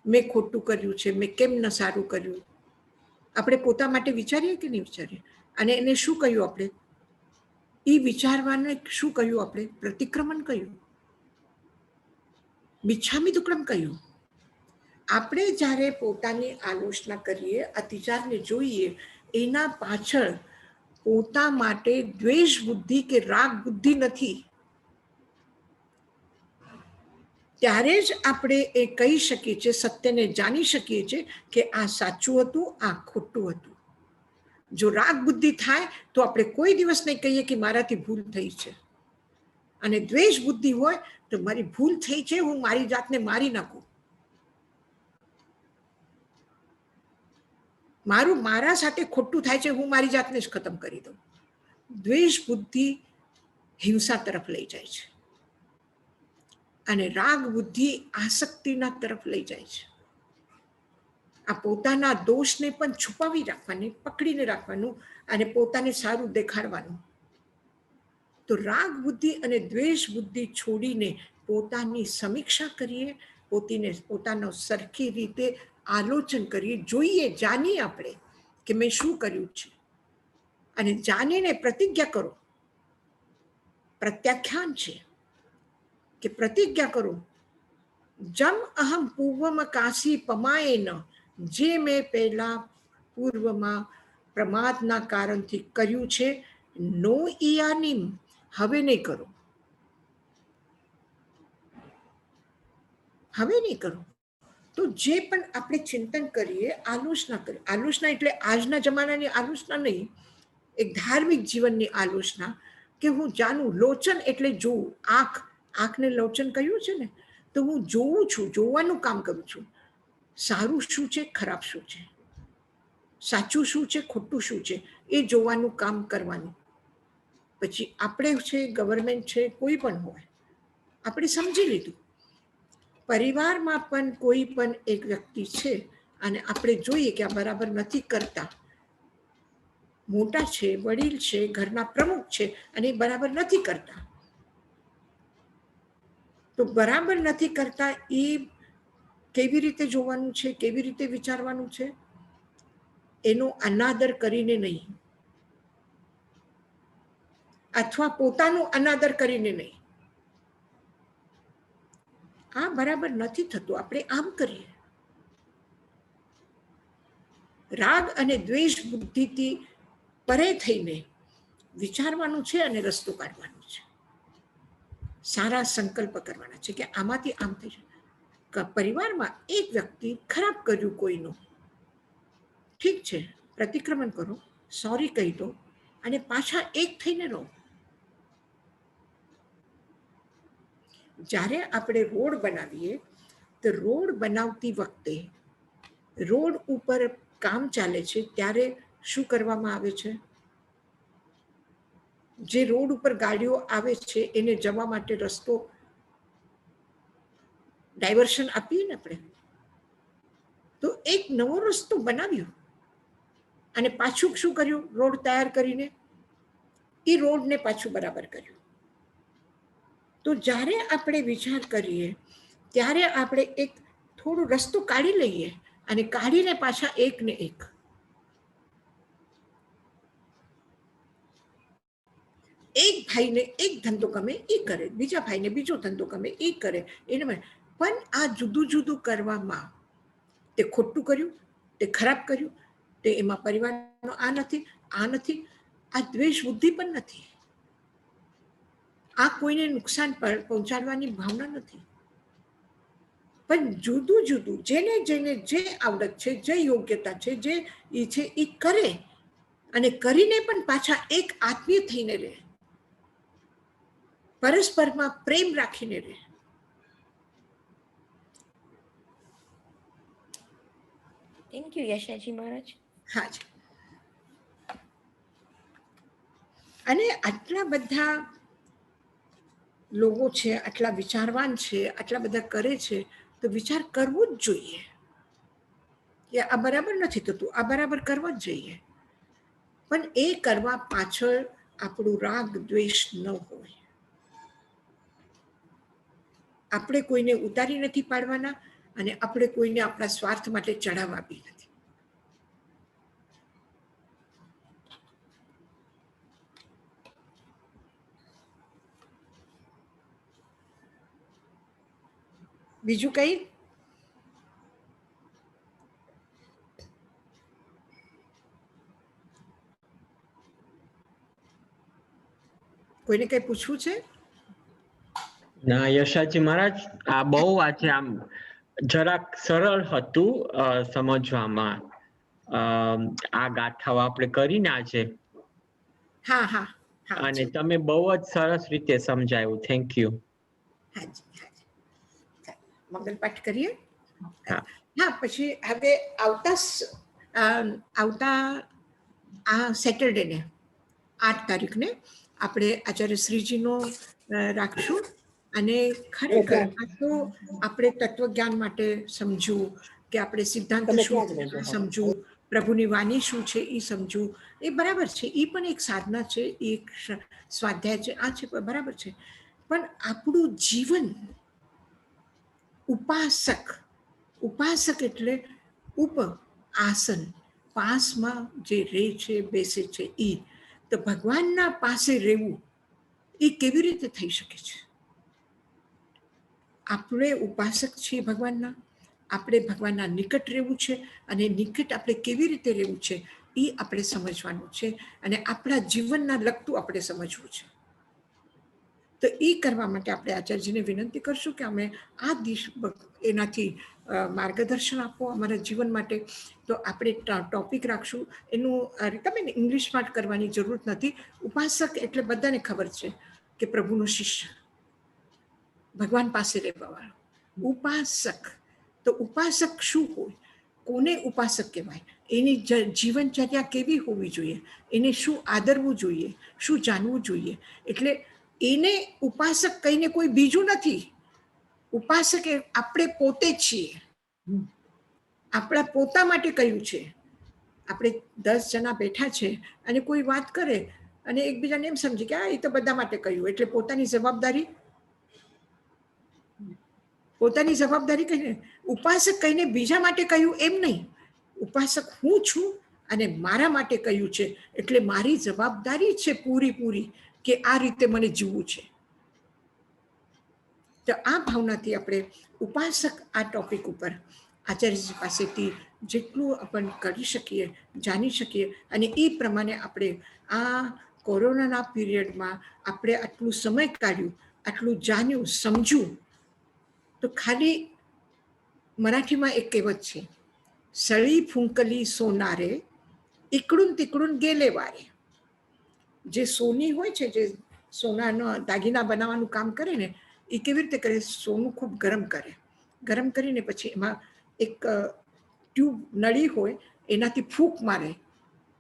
મેં ખોટું કર્યું છે, મેં કેમ ન સારું કર્યું. આપણે પોતા માટે વિચારીએ કે નહીં વિચારીએ? અને એને શું કહ્યું આપણે? એ વિચારવાને શું કહ્યું આપણે? પ્રતિક્રમણ કહ્યું, મિચ્છામી દુક્કડમ કહ્યું. આપણે જ્યારે પોતાની આલોચના કરીએ, અતિચારને જોઈએ, એના પાછળ પોતા માટે દ્વેષ બુદ્ધિ કે રાગ બુદ્ધિ નથી. ત્યારે જ આપણે એ કહી શકીએ છીએ, સત્યને જાણી શકીએ છીએ કે આ સાચું હતું, આ ખોટું હતું. જો રાગ બુદ્ધિ થાય તો આપણે કોઈ દિવસ નહીં કહીએ કે મારાથી ભૂલ થઈ છે. અને દ્વેષ બુદ્ધિ હોય તો મારી ભૂલ થઈ છે, હું મારી જાતને મારી નાખું, મારા સાથે ખોટું થાય છે, હું મારી જાતને જ ખતમ કરી દઉં. દ્વેષ બુદ્ધિ હિંસા તરફ લઈ જાય છે અને રાગ બુદ્ધિ આસક્તિના તરફ લઈ જાય છે. આ પોતાના દોષને પણ છુપાવી રાખવાની, પકડીને રાખવાનું અને પોતાને સારું દેખાડવાનું. તો રાગ બુદ્ધિ અને દ્વેષ બુદ્ધિ છોડીને પોતાની સમીક્ષા કરીએ, પોતાનો સરખી રીતે આલોચન કરીએ, જોઈએ, જાણીએ આપણે કે મેં શું કર્યું છે, અને જાણીને પ્રતિજ્ઞા કરો. પ્રત્યાખ્યાન છે કે પ્રતિજ્ઞા કરો, જમ અહમ પૂર્વમાં કાશી પમાયેન, જે મેં પહેલા પૂર્વમાં પ્રમાદના કારણથી કર્યું છે, નો ઈયાનીમ, હવે નહીં કરો, હવે નહીં કરો. તો જે પણ આપણે ચિંતન કરીએ, આલોચના કરીએ, આલોચના એટલે આજના જમાનાની આલોચના નહીં, એક ધાર્મિક જીવનની આલોચના, કે હું જાણું. લોચન એટલે જોવું, આંખને લોચન કહ્યું છે ને, તો હું જોઉં છું, જોવાનું કામ કરું છું. સારું શું છે, ખરાબ શું છે, સાચું શું છે, ખોટું શું છે, એ જોવાનું કામ કરવાનું. પછી આપણે છે, ગવર્મેન્ટ છે, કોઈ પણ હોય, આપણે સમજી લીધું. પરિવારમાં પણ કોઈ પણ એક વ્યક્તિ છે અને આપણે જોઈએ કે આ બરાબર નથી કરતા, મોટા છે, વડીલ છે, ઘરના પ્રમુખ છે અને એ બરાબર નથી કરતા, તો બરાબર નથી કરતા એ કેવી રીતે જોવાનું છે, કેવી રીતે વિચારવાનું છે? એનો અનાદર કરીને નહીં, અથવા પોતાનું અનાદર કરીને નહીં. આ બરાબર નથી થતું, આપણે આમ કરીએ. રાગ અને દ્વેષ બુદ્ધિથી પરે થઈને વિચારવાનું છે અને રસ્તો કાઢવાનો છે. સારા સંકલ્પ કરવાના છે કે આમાંથી આમ થઈ જાય. પરિવારમાં એક વ્યક્તિ ખરાબ કર્યું કોઈનું, ઠીક છે, પ્રતિક્રમણ કરો, સોરી કહી દો અને પાછા એક થઈને રહો. જ્યારે આપણે રોડ બનાવીએ તો રોડ બનાવતી વખતે રોડ ઉપર કામ ચાલે છે ત્યારે શું કરવામાં આવે છે? જે રોડ ઉપર ગાડીઓ આવે છે એને જવા માટે રસ્તો ડાયવર્શન આપીએ ને આપણે, તો એક નવો રસ્તો બનાવ્યો અને પાછું શું કર્યું? રોડ તૈયાર કરીને એ રોડને પાછું બરાબર કર્યું. તો જ્યારે આપણે વિચાર કરીએ ત્યારે આપણે એક થોડો રસ્તો કાઢી લઈએ અને કાઢીને પાછા એક ને એક. એક ભાઈને એક ધંધો ગમે એ કરે, બીજા ભાઈને બીજો ધંધો ગમે એ કરે, એને પણ આ જુદું જુદું કરવામાં તે ખોટું કર્યું, તે ખરાબ કર્યું, તે એમાં પરિવારનો આ નથી, આ નથી, આ દ્વેષ બુદ્ધિ પણ નથી, આ કોઈને નુકસાન પહોંચાડવાની ભાવના નથી. પણ જુદું જુદું જેને જેને જે આવડત છે, જે યોગ્યતા છે, જે એ છે એ કરે અને કરીને પણ પાછા એક આત્મીય થઈને રહે, પરસ્પરમાં પ્રેમ રાખીને રહે. થેન્ક યુ યશાજી મહારાજ. હા જી. અને આટલા બધા લોકો છે, આટલા વિચારવાન છે, આટલા બધા કરે છે, તો વિચાર કરવો જ જોઈએ કે આ બરાબર નથી થતું, આ બરાબર કરવા જ જોઈએ. પણ એ કરવા પાછળ આપણું રાગ દ્વેષ ન હોય. આપણે કોઈને ઉતારી નથી પાડવાના અને આપણે કોઈને આપણા સ્વાર્થ માટે ચઢાવવા આપી નથી. બીજું કઈ? કોઈને કઈ પૂછવું છે? ના યશાજી મહારાજ, આ બહુ આજે આમ જરાક સરળ હતું સમજવામાં. આ ગાથાઓ આપણે કરીને આજે. હા હા હા. અને તમે બહુ જ સરસ રીતે સમજાયું. Thank you. હાજી હાજી. મંગલ પાઠ કરીએ. હા. હા, પછી હવે આવતા આ સેટરડેને 8 તારીખને આપણે આચાર્ય શ્રીજીનો રાખશું. અને ખરેખર આ તો આપણે તત્વજ્ઞાન માટે સમજવું, કે આપણે સિદ્ધાંત શું સમજવું, પ્રભુની વાણી શું છે એ સમજવું, એ બરાબર છે. એ પણ એક સાધના છે, એક સ્વાધ્યાય છે, આ છે બરાબર છે. પણ આપણું જીવન ઉપાસક એટલે ઉપ આસન, પાસમાં જે રહે છે, બેસે છે એ. તો ભગવાનના પાસે રહેવું એ કેવી રીતે થઈ શકે છે? આપણે ઉપાસક છીએ ભગવાનના, આપણે ભગવાનના નિકટ રહેવું છે અને નિકટ આપણે કેવી રીતે રહેવું છે એ આપણે સમજવાનું છે અને આપણા જીવનના લગતું આપણે સમજવું છે. તો એ કરવા માટે આપણે આચાર્યજીને વિનંતી કરશું કે અમે આ એનાથી માર્ગદર્શન આપો અમારા જીવન માટે. તો આપણે ટોપિક રાખશું. એનું તમે ઇંગ્લિશમાં કરવાની જરૂર નથી. ઉપાસક એટલે બધાને ખબર છે કે પ્રભુનો શિષ્ય, ભગવાન પાસે રહેવાવાળો. ઉપાસક, તો ઉપાસક શું હોય? કોને ઉપાસક કહેવાય, એની જીવનચર્યા કેવી હોવી જોઈએ, એને શું આદરવું જોઈએ, શું જાણવું જોઈએ. એટલે એને ઉપાસક કહીને કોઈ બીજું નથી. ઉપાસક એ આપણે પોતે જ છીએ. આપણા પોતા માટે કહ્યું છે. આપણે 10 જણા બેઠા છે અને કોઈ વાત કરે અને એકબીજાને એમ સમજી કે એ તો બધા માટે કહ્યું, એટલે પોતાની જવાબદારી કહીને ઉપાસક કહીને બીજા માટે કહ્યું એમ નહીં. ઉપાસક હું છું અને મારા માટે કહ્યું છે, એટલે મારી જવાબદારી છે પૂરી કે આ રીતે મને જીવવું છે. તો આ ભાવનાથી આપણે ઉપાસક આ ટોપિક ઉપર આચાર્યજી પાસેથી જેટલું આપણે કરી શકીએ, જાણી શકીએ, અને એ પ્રમાણે આપણે આ કોરોનાના પીરિયડમાં આપણે આટલું સમય કાઢ્યું, આટલું જાણ્યું, સમજ્યું. તો ખાલી મરાઠીમાં એક કહેવત છે, સળી ફૂંકલી સોનારે ઇકડું તિકડું ગેલે વારે. જે સોની હોય છે, જે સોનાનો દાગીના બનાવવાનું કામ કરે ને, એ કેવી રીતે કરે? સોનું ખૂબ ગરમ કરે, ગરમ કરીને પછી એમાં એક ટ્યુબ નળી હોય, એનાથી ફૂંક મારે.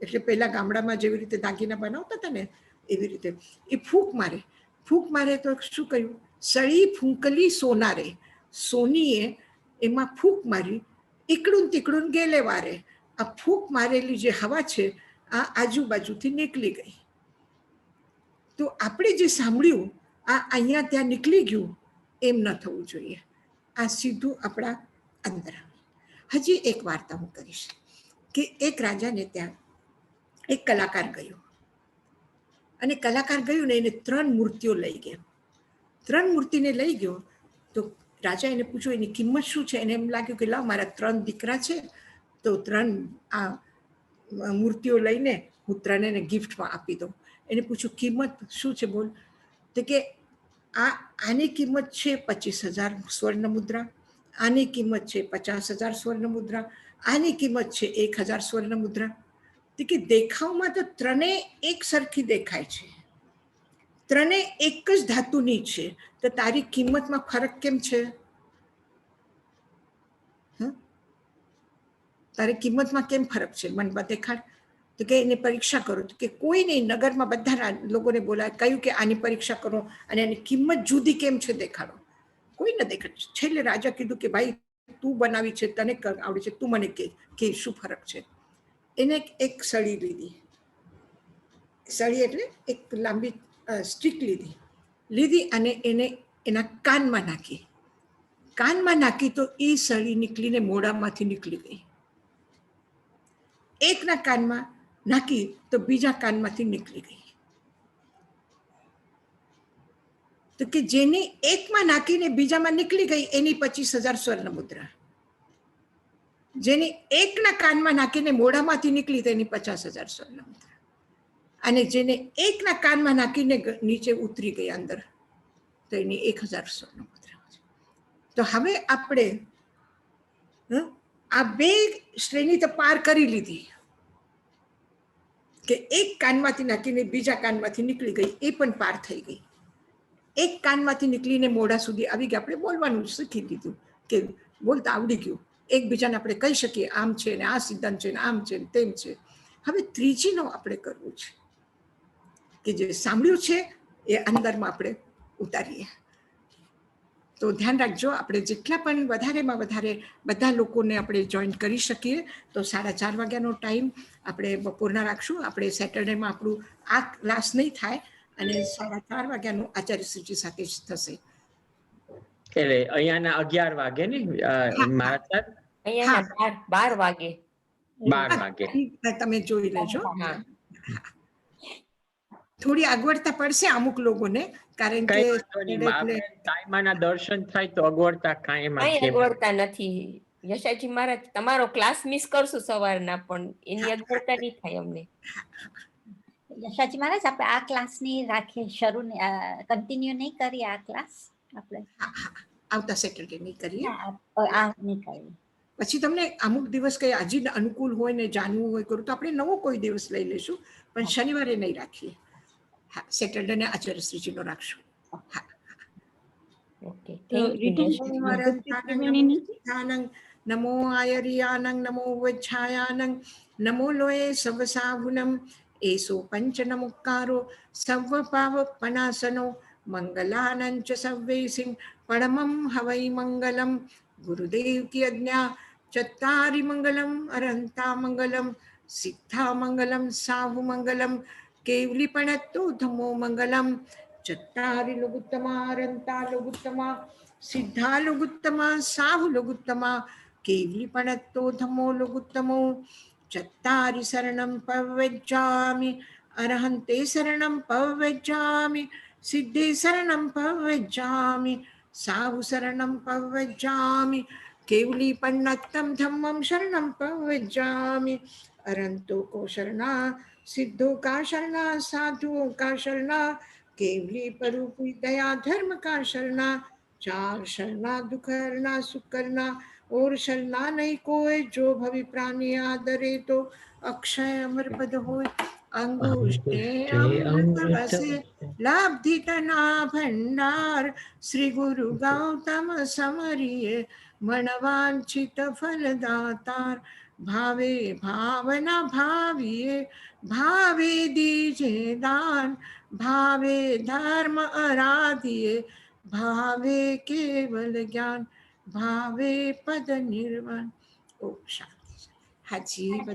એટલે પહેલા ગામડામાં જેવી રીતે દાગીના બનાવતા હતા ને, એવી રીતે એ ફૂંક મારે તો શું કહ્યું? સળી ફૂંકલી સોનારે. સોનીએ એમાં ફૂંક મારી, ઇકડું તિકડું ગેલે વારે. આ ફૂંક મારેલી જે હવા છે, આ આજુબાજુથી નીકળી ગઈ. તો આપણે જે સાંભળ્યું આ અહીંયા ત્યાં નીકળી ગયું, એમ ન થવું જોઈએ. આ સીધું આપણા અંદર. હજી એક વાર્તા હું કરીશ કે એક રાજાને ત્યાં એક કલાકાર ગયો, અને કલાકાર ગયું ને એને 3 મૂર્તિઓ લઈ ગયો. 3 મૂર્તિને લઈ ગયો તો રાજા એને પૂછ્યું એની કિંમત શું છે. એને એમ લાગ્યું કે લાવ, મારા 3 દીકરા છે તો 3 આ મૂર્તિઓ લઈને હું 3ને ગિફ્ટમાં આપી દઉં. એને પૂછ્યું કિંમત શું છે, બોલ. તો કે આની કિંમત છે 25,000 સ્વર્ણ મુદ્રા, આની કિંમત છે 50,000 સ્વર્ણ મુદ્રા, આની કિંમત છે 1,000 સ્વર્ણ મુદ્રા. તો કે દેખાવમાં તો 3 એક સરખી દેખાય છે, 3 એક જ ધાતુની છે, તો તારી કિંમતમાં ફરક કેમ છે? તારી કિંમતમાં કેમ ફરક છે? મને દેખાડ. તો કે એને પરીક્ષા કરો. તો કે કોઈ નહીં, નગરમાં બધા લોકોને બોલાય, કહ્યું કે આની પરીક્ષા કરો અને એની કિંમત જુદી કેમ છે દેખાડો. કોઈ ન દેખાડ. છેલ્લે રાજા કીધું કે ભાઈ તું બનાવી છે, તને આવડે છે, તું મને કે શું ફરક છે. એને એક સળી લીધી. સળી એટલે એક લાંબી સ્ટીક લીધી અને એને એના કાનમાં નાખી તો એ સળી નીકળીને મોઢામાંથી નીકળી ગઈ. એકના કાનમાં નાખી તો બીજા કાનમાંથી નીકળી ગઈ. તો કે જેને એકમાં નાખીને બીજામાં નીકળી ગઈ એની 25,000 સ્વર્ણ મુદ્રા, જેને એકના કાનમાં નાખીને મોઢામાંથી નીકળી તો એની 50,000 સ્વર્ણ મુદ્રા, અને જેને એકના કાનમાં નાખીને નીચે ઉતરી ગઈ અંદર તો એની 1,000 સ્વર્ણ મુદ્રા. તો હવે આપણે આ 2 શ્રેણી તો પાર કરી લીધી કે એક કાનમાંથી નાખીને બીજા કાનમાંથી નીકળી ગઈ, એ પણ પાર થઈ ગઈ. એક કાનમાંથી નીકળીને મોઢા સુધી આવી ગયા. આપણે બોલવાનું શીખી લીધું કે બોલતા આવડી ગયું. એકબીજાને આપણે કહી શકીએ આમ છે ને આ સિદ્ધાંત છે ને આમ છે ને તેમ છે. હવે ત્રીજીનો આપણે કરવું છે કે જે સાંભળ્યું છે એ અંદરમાં આપણે ઉતારીએ. તો ધ્યાન રાખજો, આપણે જેટલા પણ વધારેમાં વધારે બધા લોકોને આપણે જોઈન કરી શકીએ તો 4:30 વાગ્યાનો ટાઈમ આપણે બપોરના રાખશું. આપણે સેટરડેમાં આપણું આ ક્લાસ નહીં થાય અને 4:30 વાગ્યાનું આચાર્યશ્રીજી સાથે જ થશે. એટલે અહીંયાના 11 વાગે ને મારા સાહેબ? અહીંયા 12 વાગે. 12 વાગે તમે જોઈ લેજો. થોડી અગવડતા પડશે અમુક લોકોને, કારણ કે ટાઈમના દર્શન થાય તો અગવડતા કાંઈ અગવડતા નથી. યશાજી મહારાજ તમારો ક્લાસ મિસ કરશું સવારના, પણ એની અગવડતા નહીં થાય અમને. યશાજી મહારાજ આપણે આ ક્લાસની રાખીએ, શરૂ કન્ટિન્યુ નહીં કરીએ આ ક્લાસ આપણે આવતા સેટરડે નહીં કરીએ. આ નહીં કરીએ. પછી તમને અમુક દિવસ કઈ આજે અનુકૂળ હોય ને જાણવું હોય કરું તો આપણે નવો કોઈ દિવસ લઈ લેશું, પણ શનિવારે નહીં રાખીએ. હા, સેટરડે ને આચાર્યશ્રીજીનો રાખશું. હા, ઓકે, नमो आयर्यानं नमो वच्छायानं नमो लोये सवसाहुनं एषो पञ्चनमुक्कारो सव्वपावपनासनो मंगलानं च सव्वेसिं परमं हवै मंगलम। गुरुदेव की आज्ञा चत्तारि मंगलम अरंता मंगलम सिद्धा मंगलम साहु मंगलम केवली पणत्तो धमो मंगलम। चत्तारि लघुत्तमा अरंता लघुत्तमा सिद्धा लघुत्तमा साहु लघुत्तमा केवली पणत्तो धमो लघुत्तमो। चत्तारि शरणं पव्यजामि अरहन्ते शरणं पव्यजामि सिद्धे शरणं पव्यजामि साहु शरणं पव्यजामि केवली पन्नत्तं धम्मं शरणं पव्यजामि। अरंतो को शरणा सिद्धो का शरणा साधुओं का शरणा केवली परूपी दया धर्म का शरणा। चार शरणा दुख हरना सुख करना और शरणा नहीं कोई जो भवि प्राणी आदरे तो अक्षय अमर पद होय। अंगुष्ठे अमृत बसे लब्धि तना भंडार श्री गुरु गौतम समरिये मनवांछित फल दातार। भावे भावना भाविये भावे दीजे दान भावे धर्म आराधिये भावे केवल ज्ञान भावे पद निर्वाण। ओम शांति। हाजी बता